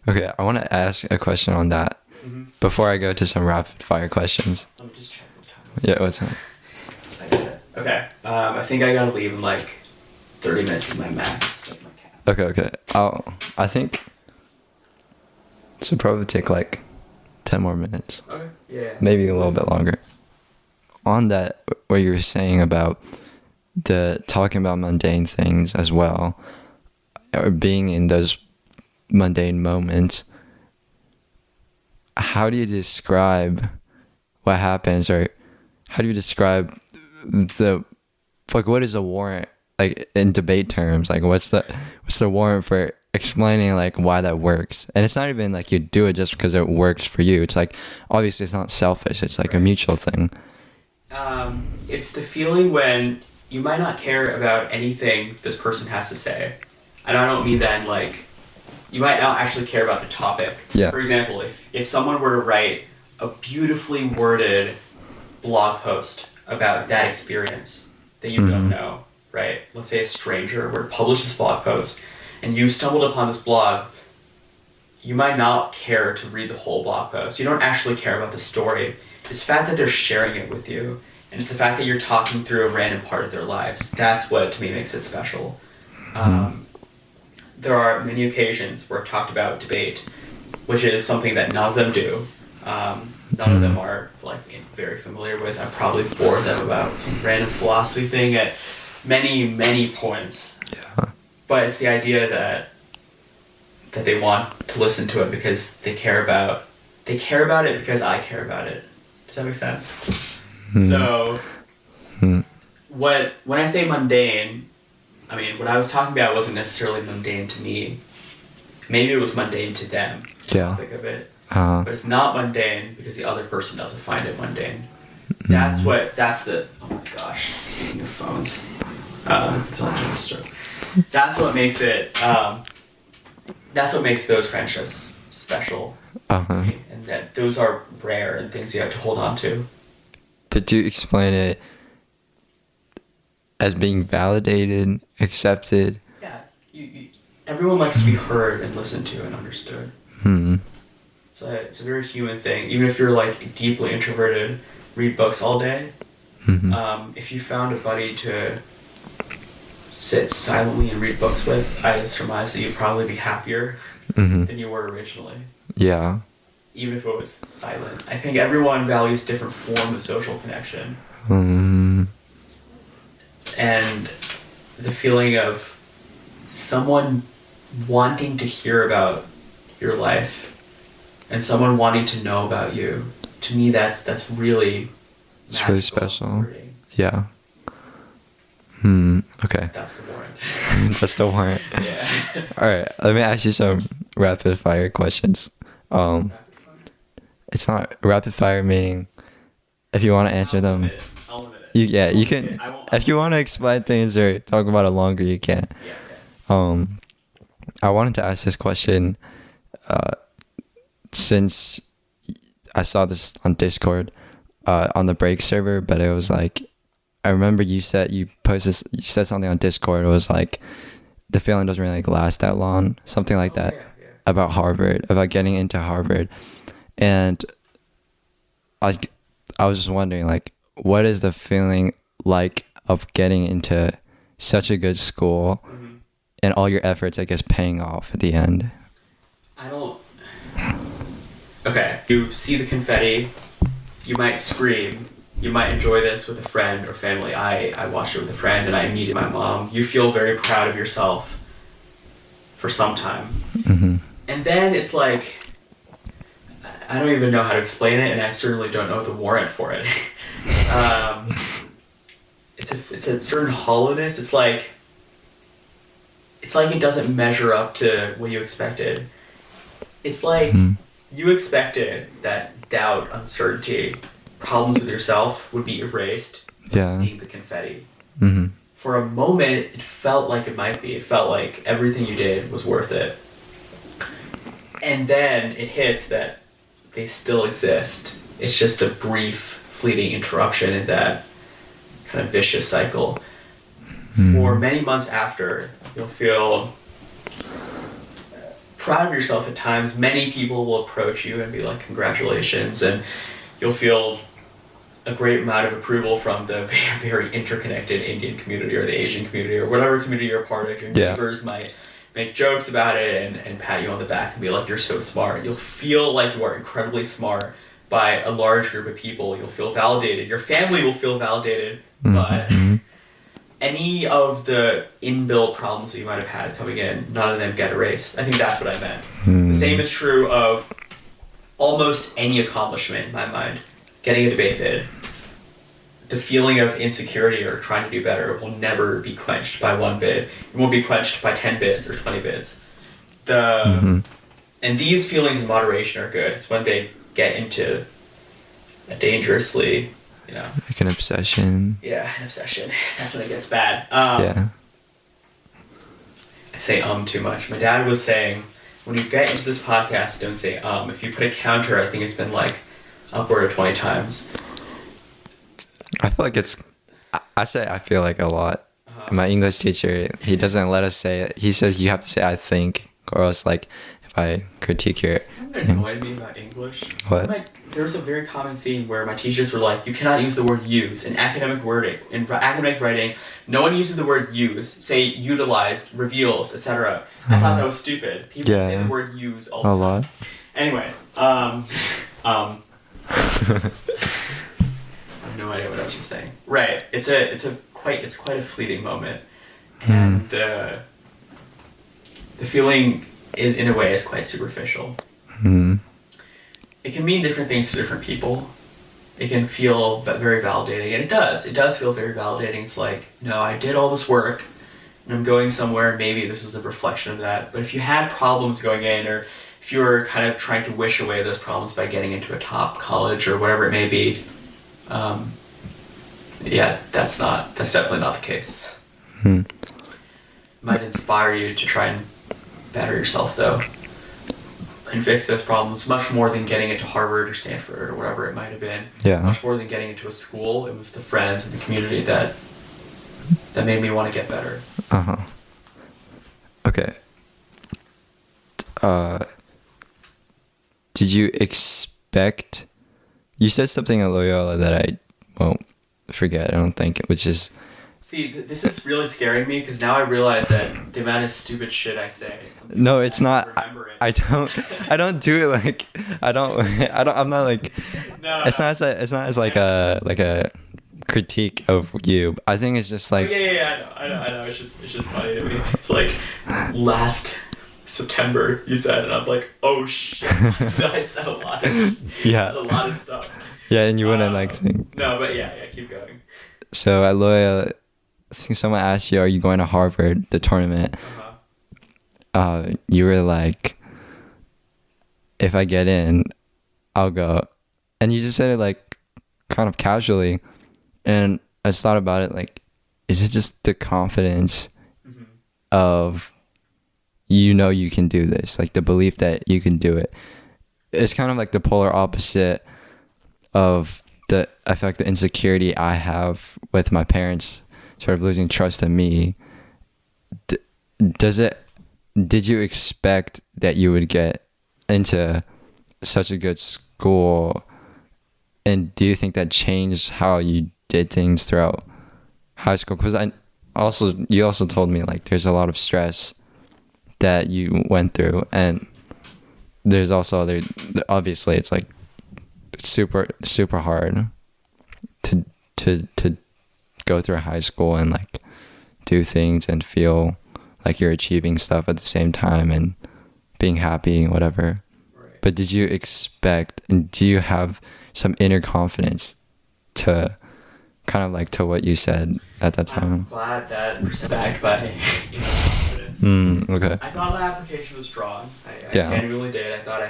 Okay, I want to ask a question on that before I go to some rapid fire questions. Let me just check what time Yeah, what's up? Okay. I think I gotta leave in like 30 minutes is my max. Like my cap. Okay. I think it should probably take like 10 more minutes. Okay. Yeah. Maybe a little bit longer. On that, what you were saying about the talking about mundane things as well, or being in those mundane moments, how do you describe what happens, or how do you describe what is a warrant, like in debate terms, like what's the warrant for explaining like why that works? And it's not even like you do it just because it works for you. It's like, obviously it's not selfish, it's like a mutual thing. It's the feeling when you might not care about anything this person has to say. And I don't mean that in like, you might not actually care about the topic. Yeah. For example, if someone were to write a beautifully worded blog post about that experience that you don't know, right? Let's say a stranger were to publish this blog post and you stumbled upon this blog, you might not care to read the whole blog post. You don't actually care about the story. It's the fact that they're sharing it with you, and it's the fact that you're talking through a random part of their lives. That's what, to me, makes it special. There are many occasions where I've talked about debate, which is something that none of them do. None of them are like very familiar with. I've probably bored them about some random philosophy thing at many points. Yeah. But it's the idea that they want to listen to it because they care about it because I care about it. Does that make sense? So, when I say mundane, I mean, what I was talking about wasn't necessarily mundane to me. Maybe it was mundane to them, the topic of it. But it's not mundane because the other person doesn't find it mundane. That's oh my gosh, speaking of phones. That's what makes it, that's what makes those friendships special. And that those are rare and things you have to hold on to. Did you explain it as being validated, accepted? Yeah, everyone likes to be heard and listened to and understood. It's a very human thing. Even if you're like deeply introverted, read books all day. If you found a buddy to sit silently and read books with, I surmise that you'd probably be happier than you were originally. Yeah. Even if it was silent. I think everyone values different form of social connection. And the feeling of someone wanting to hear about your life and someone wanting to know about you, to me that's really It's really special. rewarding. Yeah. Okay. That's the warrant. That's the warrant. Yeah. Alright, let me ask you some rapid fire questions. It's not rapid fire, meaning if you want to answer them, I'll limit it. you can. If you want to explain things or talk about it longer, you can. Yeah. I wanted to ask this question since I saw this on Discord on the break server, but it was like, I remember you said something on Discord. It was like the feeling doesn't really like last that long, something like that. Yeah. About Harvard, about getting into Harvard. And I was just wondering, like, what is the feeling like of getting into such a good school and all your efforts, I guess, paying off at the end? Okay, you see the confetti, you might scream, you might enjoy this with a friend or family. I watched it with a friend and I meet my mom. You feel very proud of yourself for some time. And then it's like, I don't even know how to explain it, and I certainly don't know the warrant for it. It's a certain hollowness. It's like it doesn't measure up to what you expected. It's like you expected that doubt, uncertainty, problems with yourself would be erased. Yeah. Seeing the confetti. For a moment, it felt like it might be. It felt like everything you did was worth it. And then it hits that they still exist. It's just a brief, fleeting interruption in that kind of vicious cycle. for many months after, you'll feel proud of yourself at times. Many people will approach you and be like, congratulations, and you'll feel a great amount of approval from the very, very interconnected Indian community or the Asian community or whatever community you're a part of. Your neighbors might make jokes about it and pat you on the back and be like, you're so smart. You'll feel like you are incredibly smart by a large group of people. You'll feel validated. Your family will feel validated, but any of the inbuilt problems that you might have had coming in, none of them get erased. I think that's what I meant. The same is true of almost any accomplishment in my mind. Getting a debate bid, the feeling of insecurity or trying to do better will never be quenched by one bid. It won't be quenched by 10 bids or 20 bids. And these feelings in moderation are good. It's when they get into a dangerously, like an obsession. Yeah, an obsession. That's when it gets bad. Yeah. I say too much. My dad was saying, when you get into this podcast, don't say If you put a counter, I think it's been like upward of 20 times. I feel like I feel like a lot. My English teacher, he doesn't let us say it. He says you have to say I think, or else like if I critique your thing. Annoyed me about English. What? There was a very common theme where my teachers were like, you cannot use the word use in academic wording. In academic writing, no one uses the word use. Say utilized, reveals, etc. I thought that was stupid. People say the word use all the time. lot. Anyways, I have no idea what I was just saying. Right. It's quite a fleeting moment. And the feeling in a way is quite superficial. It can mean different things to different people. It can feel very validating, and it does feel very validating. It's like, no, I did all this work and I'm going somewhere, maybe this is a reflection of that. But if you had problems going in, or if you were kind of trying to wish away those problems by getting into a top college or whatever it may be, that's definitely not the case. Might inspire you to try and better yourself though, and fix those problems much more than getting into Harvard or Stanford or whatever it might have been. Yeah. Much more than getting into a school. It was the friends and the community that made me want to get better. Okay. Did you expect? You said something at Loyola that I won't forget. I don't think, which is. See, this is really scaring me because now I realize that the amount of stupid shit I say. No, it's not. I don't do it like. I'm not like. No. It's not as like a critique of you. I think it's just like. I know. It's just funny to me. It's like last September you said, and I'm like, oh shit. I said a lot. Yeah. I said a lot of stuff. Yeah, and you wouldn't like think. No, but yeah, keep going. So at Loyola, I think someone asked you, "Are you going to Harvard?" The tournament. You were like, "If I get in, I'll go," and you just said it like kind of casually, and I just thought about it like, is it just the confidence of you can do this, like the belief that you can do it? It's kind of like the polar opposite of I feel like the insecurity I have with my parents sort of losing trust in me. Did you expect that you would get into such a good school, and do you think that changed how you did things throughout high school? Because you also told me like there's a lot of stress that you went through, and there's also obviously it's like super super hard to go through high school and like do things and feel like you're achieving stuff at the same time and being happy and whatever. Right. But did you expect, and do you have some inner confidence to kind of like to what you said at that time? I'm glad that you're backed by inner confidence. Okay. I thought my application was strong. I genuinely did. I thought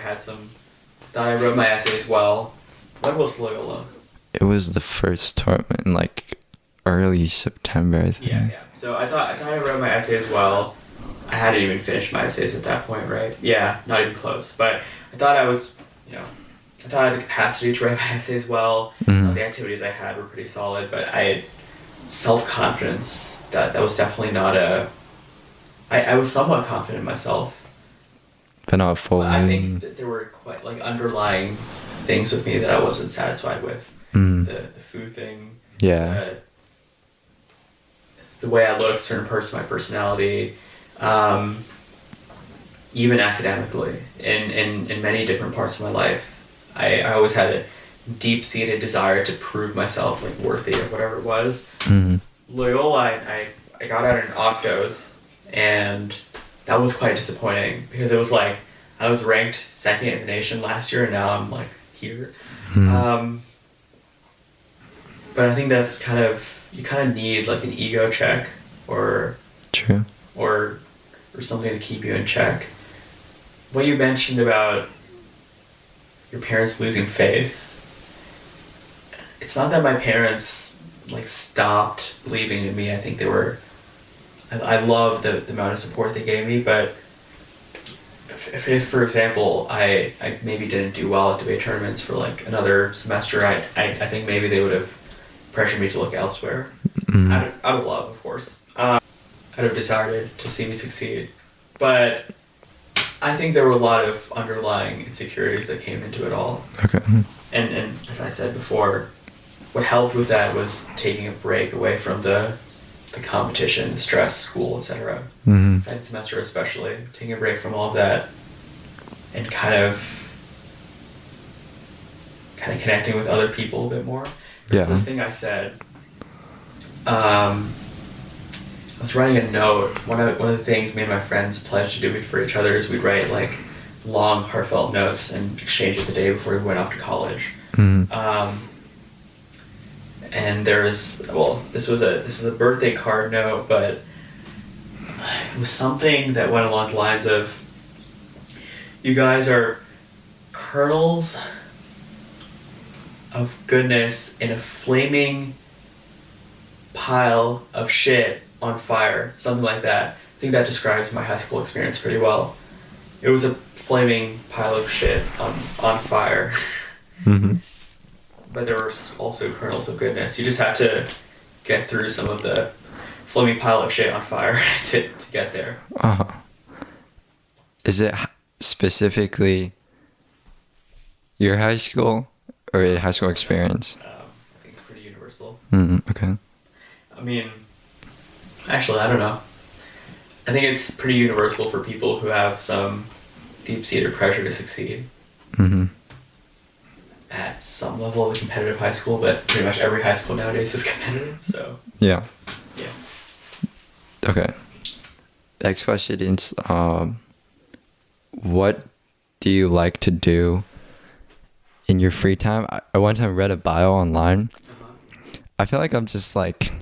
I wrote my essays well. When was Loyola? It was the first tournament in like early September, I think. Yeah. So I thought I wrote my essays well. I hadn't even finished my essays at that point, right? Yeah, not even close. But I thought I was, I thought I had the capacity to write my essays well. The activities I had were pretty solid, but I self-confidence. That was definitely not a... I was somewhat confident in myself. But not fully. But I think that there were quite like underlying things with me that I wasn't satisfied with. Mm. The food thing. Yeah. The way I looked, certain parts of my personality, even academically, in many different parts of my life. I always had a deep-seated desire to prove myself like worthy of whatever it was. Mm-hmm. Loyola, I got out in octos, and that was quite disappointing because it was like I was ranked second in the nation last year, and now I'm like here. Mm-hmm. But I think that's you kind of need like an ego check or True. or something to keep you in check. What you mentioned about your parents losing faith, it's not that my parents like stopped believing in me. I think they were... I love the amount of support they gave me, but if for example, I maybe didn't do well at debate tournaments for like another semester, I think maybe they would have pressured me to look elsewhere. Mm-hmm. Out of love, of course. Out of desire to see me succeed. But I think there were a lot of underlying insecurities that came into it all. Okay. And as I said before, what helped with that was taking a break away from the competition, the stress, school, etc. Mm-hmm. Second semester especially, taking a break from all of that and kind of connecting with other people a bit more. Yeah. This thing I said, I was writing a note. One of the things me and my friends pledged to do for each other is we'd write like long, heartfelt notes and exchange it the day before we went off to college. Mm-hmm. And this was a birthday card note, but it was something that went along the lines of, "You guys are kernels of goodness in a flaming pile of shit on fire," something like that. I think that describes my high school experience pretty well. It was a flaming pile of shit on fire. Mm-hmm. But there were also kernels of goodness. You just had to get through some of the flaming pile of shit on fire to get there. Uh-huh. Is it specifically your high school or your high school experience? I think it's pretty universal. Okay. I mean, actually, I don't know. I think it's pretty universal for people who have some deep-seated pressure to succeed. Mm-hmm. At some level of a competitive high school, but pretty much every high school nowadays is competitive, so... Yeah. Yeah. Okay. Next question is, what do you like to do in your free time? I one time read a bio online. Uh-huh. I feel like I'm just like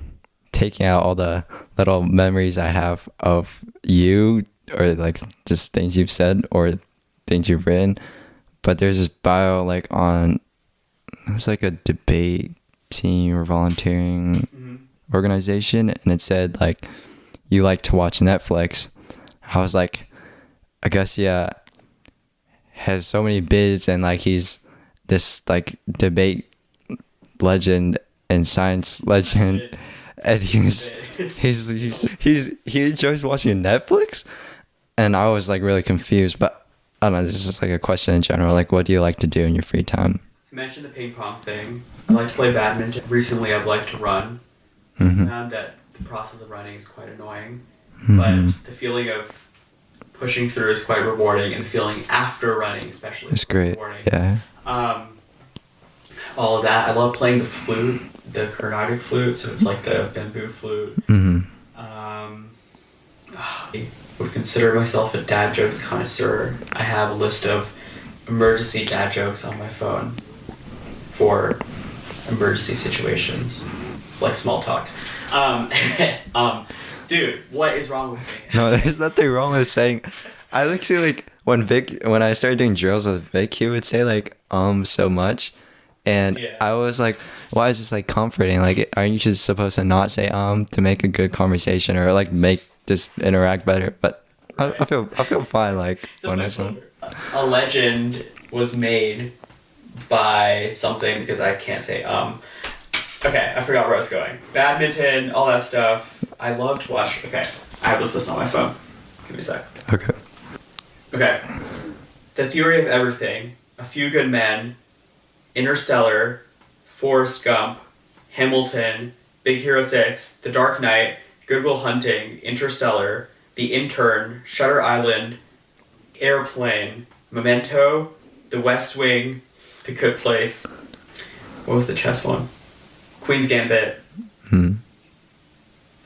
taking out all the little memories I have of you, or like just things you've said or things you've written. But there's this bio like on, it was like a debate team or volunteering organization, and it said like, you like to watch Netflix. I was like, Agastya has so many bids, and like he's this like debate legend and science legend, and he enjoys watching Netflix, and I was like really confused. But I don't know, this is just like a question in general, like what do you like to do in your free time? You mentioned the ping pong thing. I like to play badminton. Recently I've liked to run. Mm-hmm. I found that the process of running is quite annoying, Mm-hmm. but the feeling of pushing through is quite rewarding, and the feeling after running especially It's is great. rewarding. Yeah. All of that. I love playing the flute, the carnatic flute, so it's like the bamboo flute. Mm-hmm. I would consider myself a dad jokes connoisseur. I have a list of emergency dad jokes on my phone for emergency situations, like small talk. Dude, what is wrong with me? No, there's nothing wrong with saying. I literally like when I started doing drills with Vic, he would say like so much, and Yeah. I was like, why is this like comforting? Like, aren't you just supposed to not say to make a good conversation or like make just interact better? But I feel fine like It's a when I say. placeholder. A legend was made by something, because I can't say Okay, I forgot where I was going. Badminton, all that stuff. I love to watch. Okay, I have this list on my phone. Give me a sec. Okay. Okay. The Theory of Everything, A Few Good Men, Interstellar, Forrest Gump, Hamilton, Big Hero 6, The Dark Knight, Good Will Hunting, Interstellar, The Intern, Shutter Island, Airplane, Memento, The West Wing, The Good Place. What was the chess one? Queen's Gambit,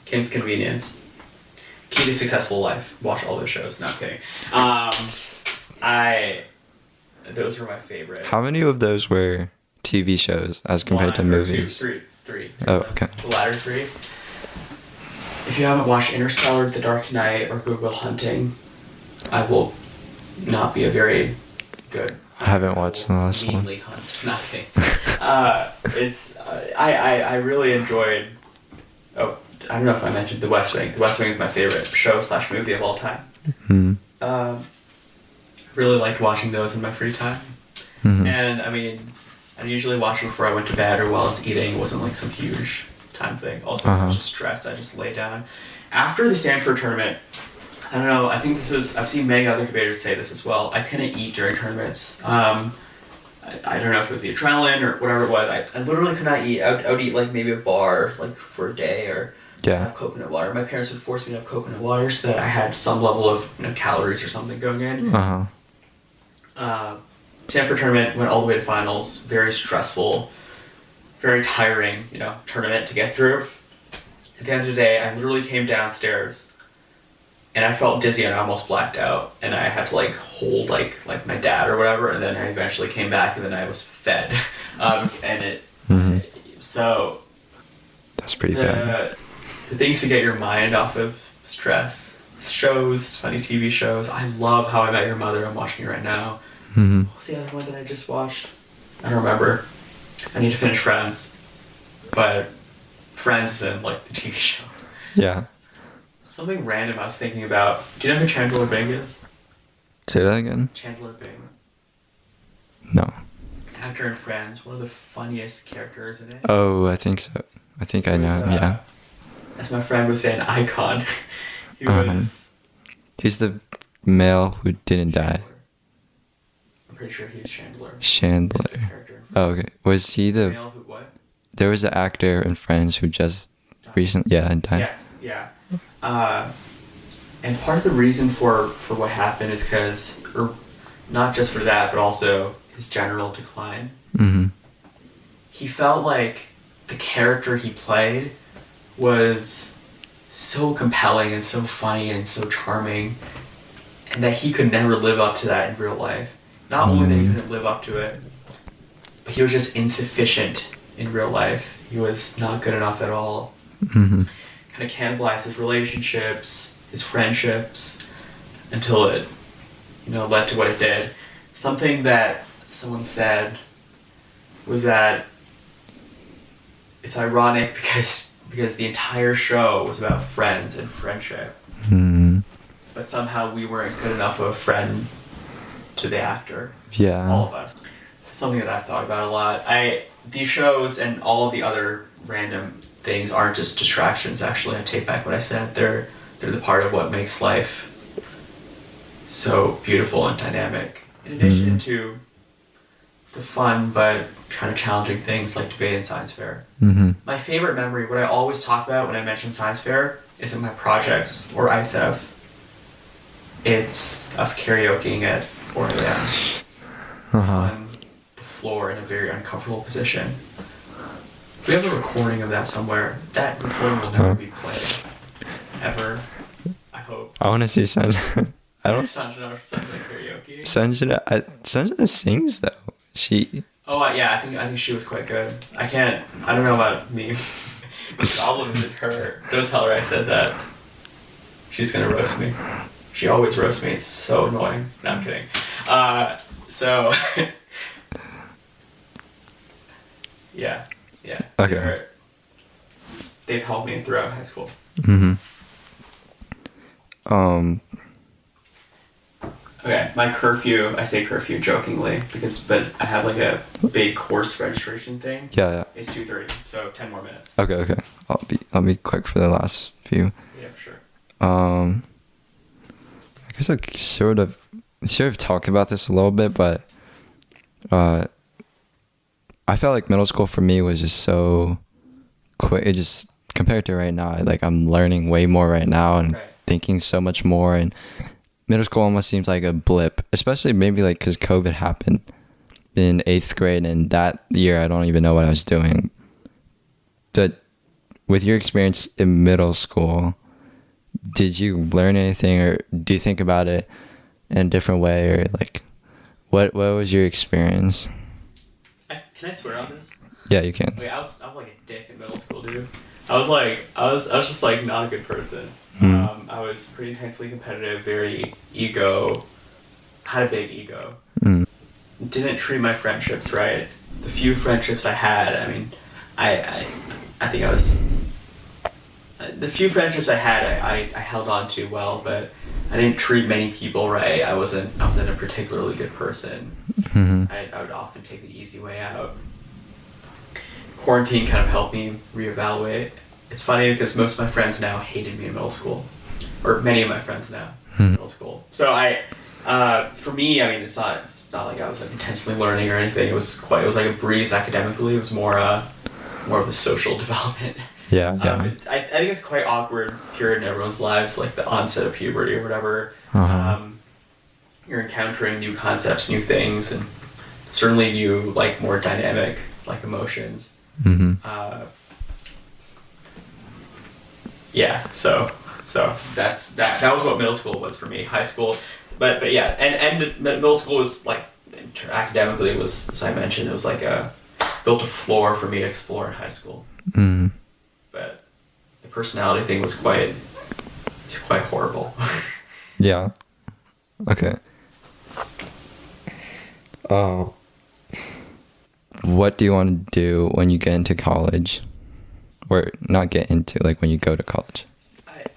Kim's Convenience, Key to Successful Life. Watch all those shows. No, I'm kidding. Those were my favorite. How many of those were TV shows as compared to One or movies? Three. Oh, okay. The latter three. If you haven't watched Interstellar, The Dark Knight, or Good Will Hunting, I will not be a very good. I haven't watched the last one. Meanly hunt. Not kidding. I really enjoyed. Oh, I don't know if I mentioned The West Wing. The West Wing is my favorite show/movie of all time. Really liked watching those in my free time. And I mean, I usually watch them before I went to bed or while I was eating. It wasn't like some huge time thing. Also, I was just stressed. I just lay down. After the Stanford tournament, I don't know, I think I've seen many other debaters say this as well. I couldn't eat during tournaments. I don't know if it was the adrenaline or whatever it was. I literally could not eat. I would eat like maybe a bar like for a day or have coconut water. My parents would force me to have coconut water so that I had some level of calories or something going in. Stanford tournament went all the way to finals. Very stressful, very tiring, tournament to get through. At the end of the day, I literally came downstairs and I felt dizzy and I almost blacked out. And I had to like hold like my dad or whatever. And then I eventually came back and then I was fed. So that's pretty bad. The things to get your mind off of stress, shows, funny TV shows. I love How I Met Your Mother. I'm watching it right now. What was the other one that I just watched? I don't remember. I need to finish Friends. But Friends is in like the TV show. Yeah. Something random I was thinking about. Do you know who Chandler Bing is? Say that again? Chandler Bing. No. Actor in Friends, one of the funniest characters in it. Oh, I think so. I think I know him, yeah. As my friend would say, an icon. He was... He's the male who didn't die. I'm pretty sure he's Chandler. Chandler. Oh, okay. Was he the... Male who what? There was an actor in Friends who just recently... Yeah, died. Yes, yeah. And part of the reason for what happened is because... Or not just for that, but also his general decline. He felt like the character he played was so compelling and so funny and so charming, and that he could never live up to that in real life. Not only that he couldn't live up to it, but he was just insufficient in real life. He was not good enough at all. Kind of cannibalized his relationships, his friendships, until it, led to what it did. Something that someone said was that it's ironic because the entire show was about friends and friendship. But somehow we weren't good enough of a friend to the actor. Yeah. All of us. It's something that I've thought about a lot. These shows and all of the other random things aren't just distractions, actually. I take back what I said. They're the part of what makes life so beautiful and dynamic. In addition to the fun but kind of challenging things like debate and science fair. My favorite memory, what I always talk about when I mention science fair, isn't my projects or ISEF. It's us karaokeing at 4 a.m. on the floor in a very uncomfortable position. We have a recording of that somewhere. That recording will never be played. Ever. I hope. I want to see Sanjana. Sanjana karaoke. Sanjana sings though. She. Oh yeah, I think she was quite good. I don't know about me. The problem isn't her. Don't tell her I said that. She's gonna roast me. She always roasts me. It's so annoying. No, I'm kidding. So. Yeah. Okay. They've helped me throughout high school. Okay, my curfew, I say curfew jokingly, but I have like a big course registration thing. Yeah. It's 2:30, so 10 more minutes. Okay. I'll be quick for the last few. Yeah, for sure. I guess I sort of talked about this a little bit, but I felt like middle school for me was just so quick. It just, compared to right now, like I'm learning way more right now and thinking so much more, and middle school almost seems like a blip, especially maybe like because COVID happened in 8th grade, and that year I don't even know what I was doing. But with your experience in middle school, did you learn anything, or do you think about it in a different way, or like what was your experience? Can I swear on this? Yeah, you can. Wait, I was like a dick in middle school, dude. I was just like not a good person. I was pretty intensely competitive, very had a big ego. Didn't treat my friendships right. The few friendships I had, I mean, I think I was, the few friendships I had, I held on to well, but I didn't treat many people right. I wasn't a particularly good person. I would often take the easy way out. Quarantine kind of helped me reevaluate. It's funny because most of my friends now hated me in middle school, or many of my friends now in middle school. So for me, I mean, it's not like I was like intensely learning or anything. It was like a breeze academically. It was more of a social development. Yeah. I think it's quite awkward period in everyone's lives, like the onset of puberty or whatever. You're encountering new concepts, new things, and certainly new, like, more dynamic, like, emotions. Yeah, so that was what middle school was for me. High school, but yeah, and middle school was like, academically, it was, as I mentioned, it was like built a floor for me to explore in high school. But the personality thing was quite horrible. Yeah. Okay. What do you want to do when you get into college? Or not get into, like when you go to college?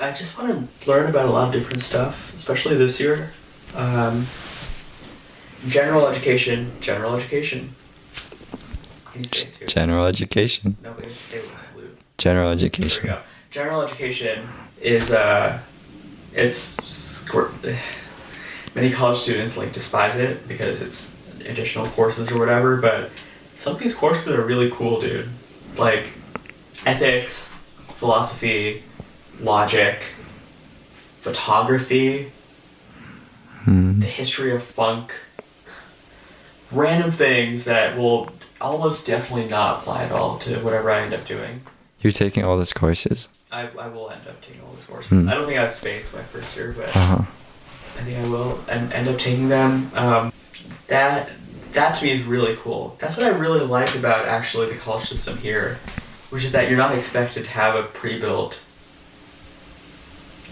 I just want to learn about a lot of different stuff, especially this year. General education. Can you say it too? General education. No, but you have to say it with a salute. General education. There we go. General education is many college students like despise it because it's additional courses or whatever, but some of these courses are really cool, dude. Like ethics, philosophy, logic, photography, the history of funk, random things that will almost definitely not apply at all to whatever I end up doing. You're taking all these courses? I will end up taking all these courses. I don't think I have space my first year, but I think I will and end up taking them. That to me is really cool. That's what I really like about actually the college system here, which is that you're not expected to have a pre-built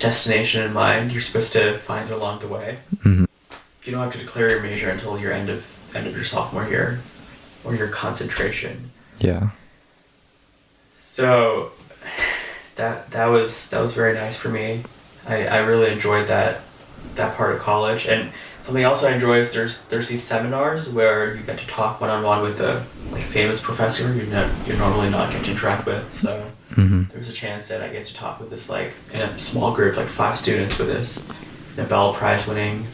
destination in mind. You're supposed to find it along the way. You don't have to declare your major until your end of your sophomore year, or your concentration. Yeah. So that was very nice for me. I really enjoyed that part of college. And something else I enjoy is there's these seminars where you get to talk one-on-one with a like famous professor you're normally not get to interact with. So there's a chance that I get to talk with this, like, in a small group, like 5 students, with this Nobel Prize winning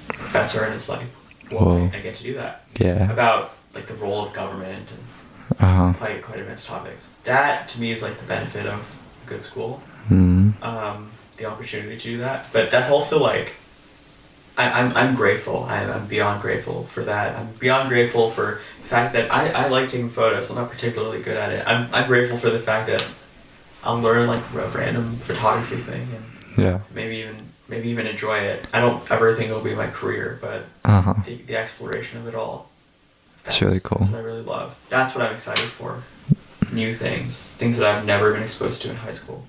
professor, and it's like, whoa, I get to do that. Yeah. About like the role of government and quite advanced topics. That to me is like the benefit of a good school. The opportunity to do that. But that's also like, I'm grateful. I'm beyond grateful for that. I'm beyond grateful for the fact that I like taking photos. I'm not particularly good at it. I'm grateful for the fact that I'll learn like a random photography thing and maybe even enjoy it. I don't ever think it'll be my career, but the exploration of it all. That's really cool. That's what I really love. That's what I'm excited for. New things that I've never been exposed to in high school.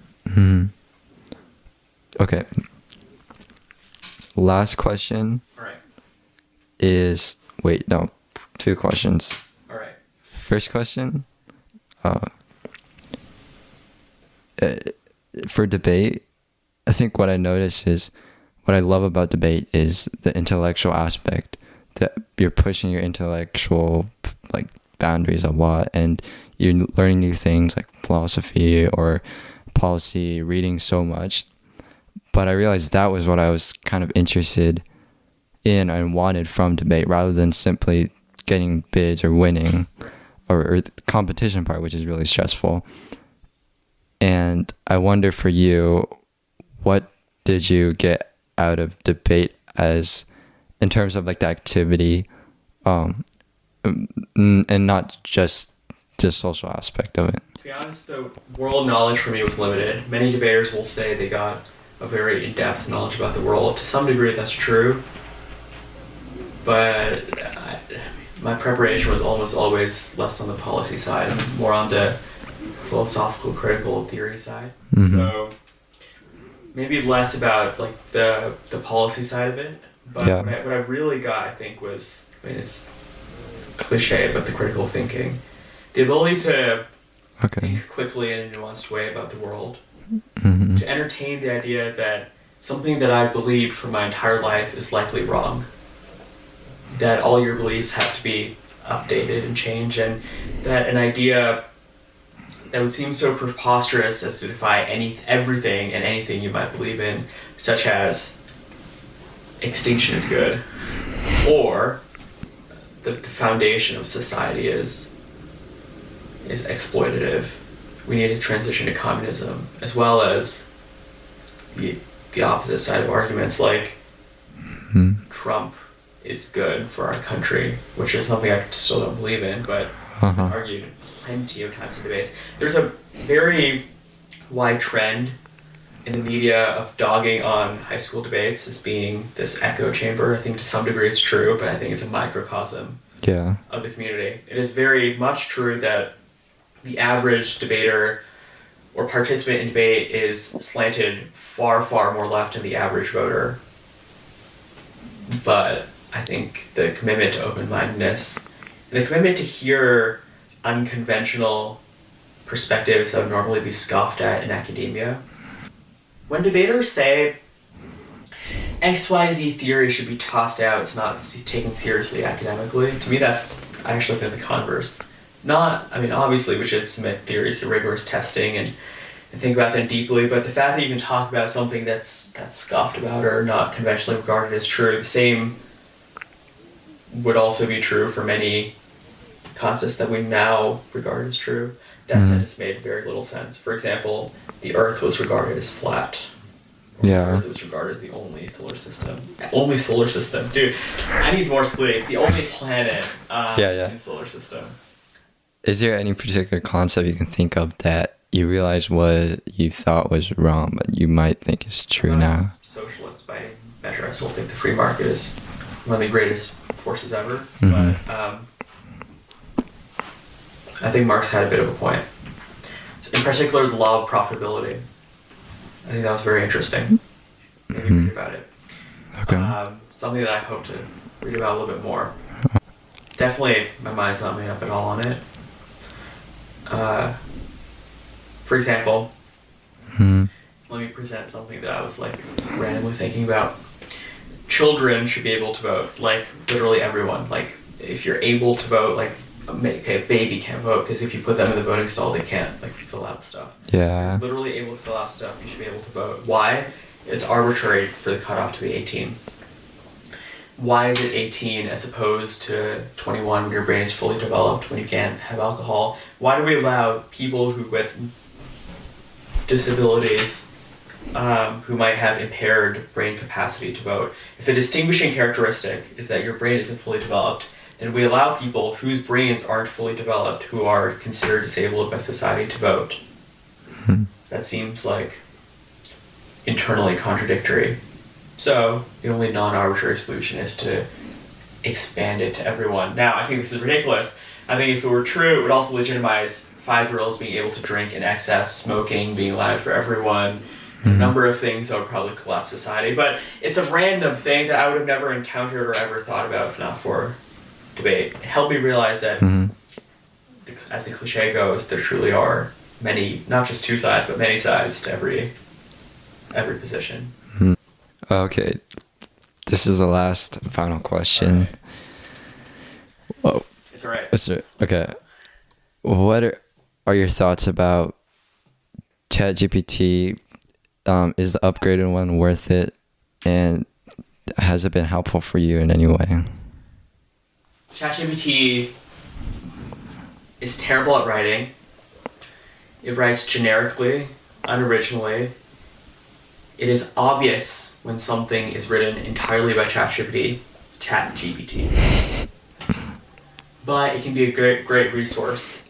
Okay. Last question. All right. Is, wait, no, 2 questions. All right. First question, for debate, I think what I noticed is what I love about debate is the intellectual aspect, that you're pushing your intellectual like boundaries a lot, and you're learning new things like philosophy or policy, reading so much. But I realized that was what I was kind of interested in and wanted from debate, rather than simply getting bids or winning, or the competition part, which is really stressful. And I wonder for you, what did you get out of debate as in terms of like the activity, and not just the social aspect of it? To be honest, the world knowledge for me was limited. Many debaters will say they got a very in-depth knowledge about the world. To some degree, that's true. But my preparation was almost always less on the policy side and more on the philosophical, critical theory side. Mm-hmm. So maybe less about like the policy side of it. But Yeah. what I really got, I think, was, I mean, it's cliche, but the critical thinking. The ability to Okay. think quickly in a nuanced way about the world. Mm-hmm. To entertain the idea that something that I believed for my entire life is likely wrong. That all your beliefs have to be updated and changed, and that an idea that would seem so preposterous as to defy everything and anything you might believe in, such as extinction is good, or the foundation of society is exploitative. We need to transition to communism, as well as the opposite side of arguments like Trump is good for our country, which is something I still don't believe in, but argued plenty of times in debates. There's a very wide trend in the media of dogging on high school debates as being this echo chamber. I think to some degree it's true, but I think it's a microcosm Yeah. of the community. It is very much true that the average debater or participant in debate is slanted far, far more left than the average voter. But I think the commitment to open-mindedness and the commitment to hear unconventional perspectives that would normally be scoffed at in academia. When debaters say XYZ theory should be tossed out, it's not taken seriously academically, to me I actually think the converse. Obviously we should submit theories to rigorous testing and think about them deeply, but the fact that you can talk about something that's scoffed about or not conventionally regarded as true, the same would also be true for many concepts that we now regard as true. That sentence made very little sense. For example, the Earth was regarded as flat. Yeah. The Earth was regarded as the only solar system. Only solar system. Dude, I need more sleep. The only planet in the solar system. Is there any particular concept you can think of that you realize you thought was wrong, but you might think is true now? Socialist by any measure. I still think the free market is one of the greatest forces ever. Mm-hmm. But I think Marx had a bit of a point. So in particular, the law of profitability. I think that was very interesting. Maybe read about it. Okay. Something that I hope to read about a little bit more. Definitely, my mind's not made up at all on it. For example, let me present something that I was like randomly thinking about. Children should be able to vote, like literally everyone. Like if you're able to vote, like a baby can't vote because if you put them in the voting stall, they can't like fill out stuff. Yeah. If you're literally able to fill out stuff, you should be able to vote. Why? It's arbitrary for the cutoff to be 18. Why is it 18 as opposed to 21 when your brain is fully developed, when you can't have alcohol? Why do we allow people with disabilities who might have impaired brain capacity to vote? If the distinguishing characteristic is that your brain isn't fully developed, then we allow people whose brains aren't fully developed, who are considered disabled by society, to vote. That seems like internally contradictory. So the only non-arbitrary solution is to expand it to everyone. Now, I think this is ridiculous. I think if it were true, it would also legitimize 5-year-olds being able to drink in excess, smoking being allowed for everyone, a number of things that would probably collapse society. But it's a random thing that I would have never encountered or ever thought about if not for debate. It helped me realize that, as the cliche goes, there truly are many, not just two sides, but many sides to every position. Okay. This is the last final question. Oh, It's alright. okay. What are your thoughts about ChatGPT? Is the upgraded one worth it? And has it been helpful for you in any way? ChatGPT is terrible at writing. It writes generically, unoriginally. It is obvious when something is written entirely by ChatGPT. But it can be a great resource.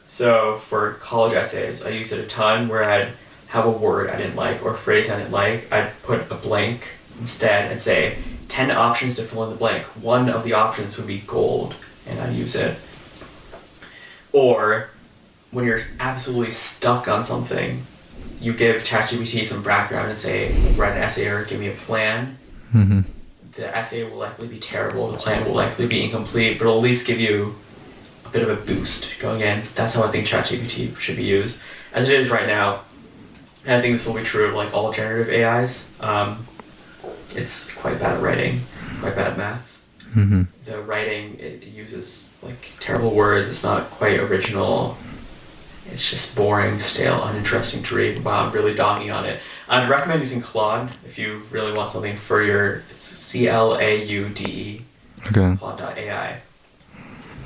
So for college essays, I use it a ton where I'd have a word I didn't like or a phrase I didn't like. I'd put a blank instead and say 10 options to fill in the blank. One of the options would be gold, and I'd use it. Or when you're absolutely stuck on something, you give ChatGPT some background and say, write an essay or give me a plan. Mm-hmm. The essay will likely be terrible, the plan will likely be incomplete, but it'll at least give you a bit of a boost going in. That's how I think ChatGPT should be used. As it is right now, and I think this will be true of like all generative AIs, it's quite bad at writing, quite bad at math. Mm-hmm. The writing, it uses like terrible words, it's not quite original. It's just boring, stale, uninteresting to read. Wow, I'm really dogging on it. I'd recommend using Claude if you really want something for your, it's CLAUDE, Okay. Claude.ai.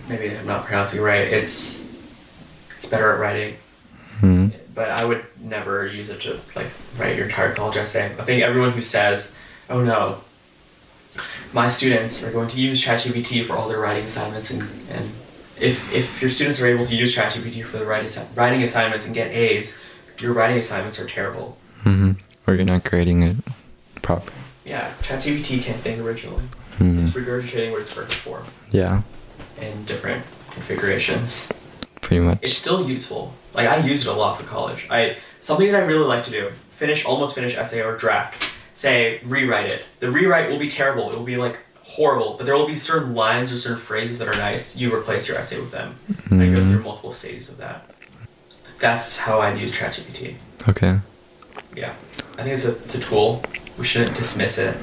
Maybe I'm not pronouncing it right. It's better at writing, Mm-hmm. but I would never use it to like write your entire college essay. I think everyone who says, oh no, my students are going to use ChatGPT for all their writing assignments and if your students are able to use ChatGPT for the writing assignments and get A's, your writing assignments are terrible. Mm-hmm. Or you're not grading it properly. Yeah, ChatGPT can't think originally. Mm-hmm. It's regurgitating what it's heard before Yeah, in different configurations. pretty much. It's still useful. Like I use it a lot for college. Something that I really like to do, almost finish essay or draft, say rewrite it. The rewrite will be terrible. It will be like horrible, but there will be certain lines or certain phrases that are nice. You replace your essay with them. Mm-hmm. I go through multiple stages of that. That's how I'd use ChatGPT. Okay. Yeah, I think it's a tool. We shouldn't dismiss it,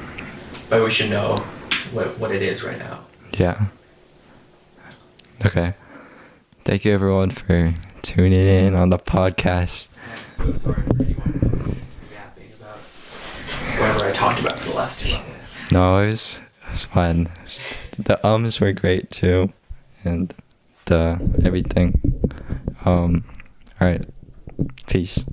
but we should know what it is right now. Yeah. Okay. Thank you everyone for tuning in on the podcast. I'm so sorry for anyone who was listening to me yapping about whatever I talked about for the last 2 hours. No, it was fun. The ums were great too, and the everything. All right. Peace.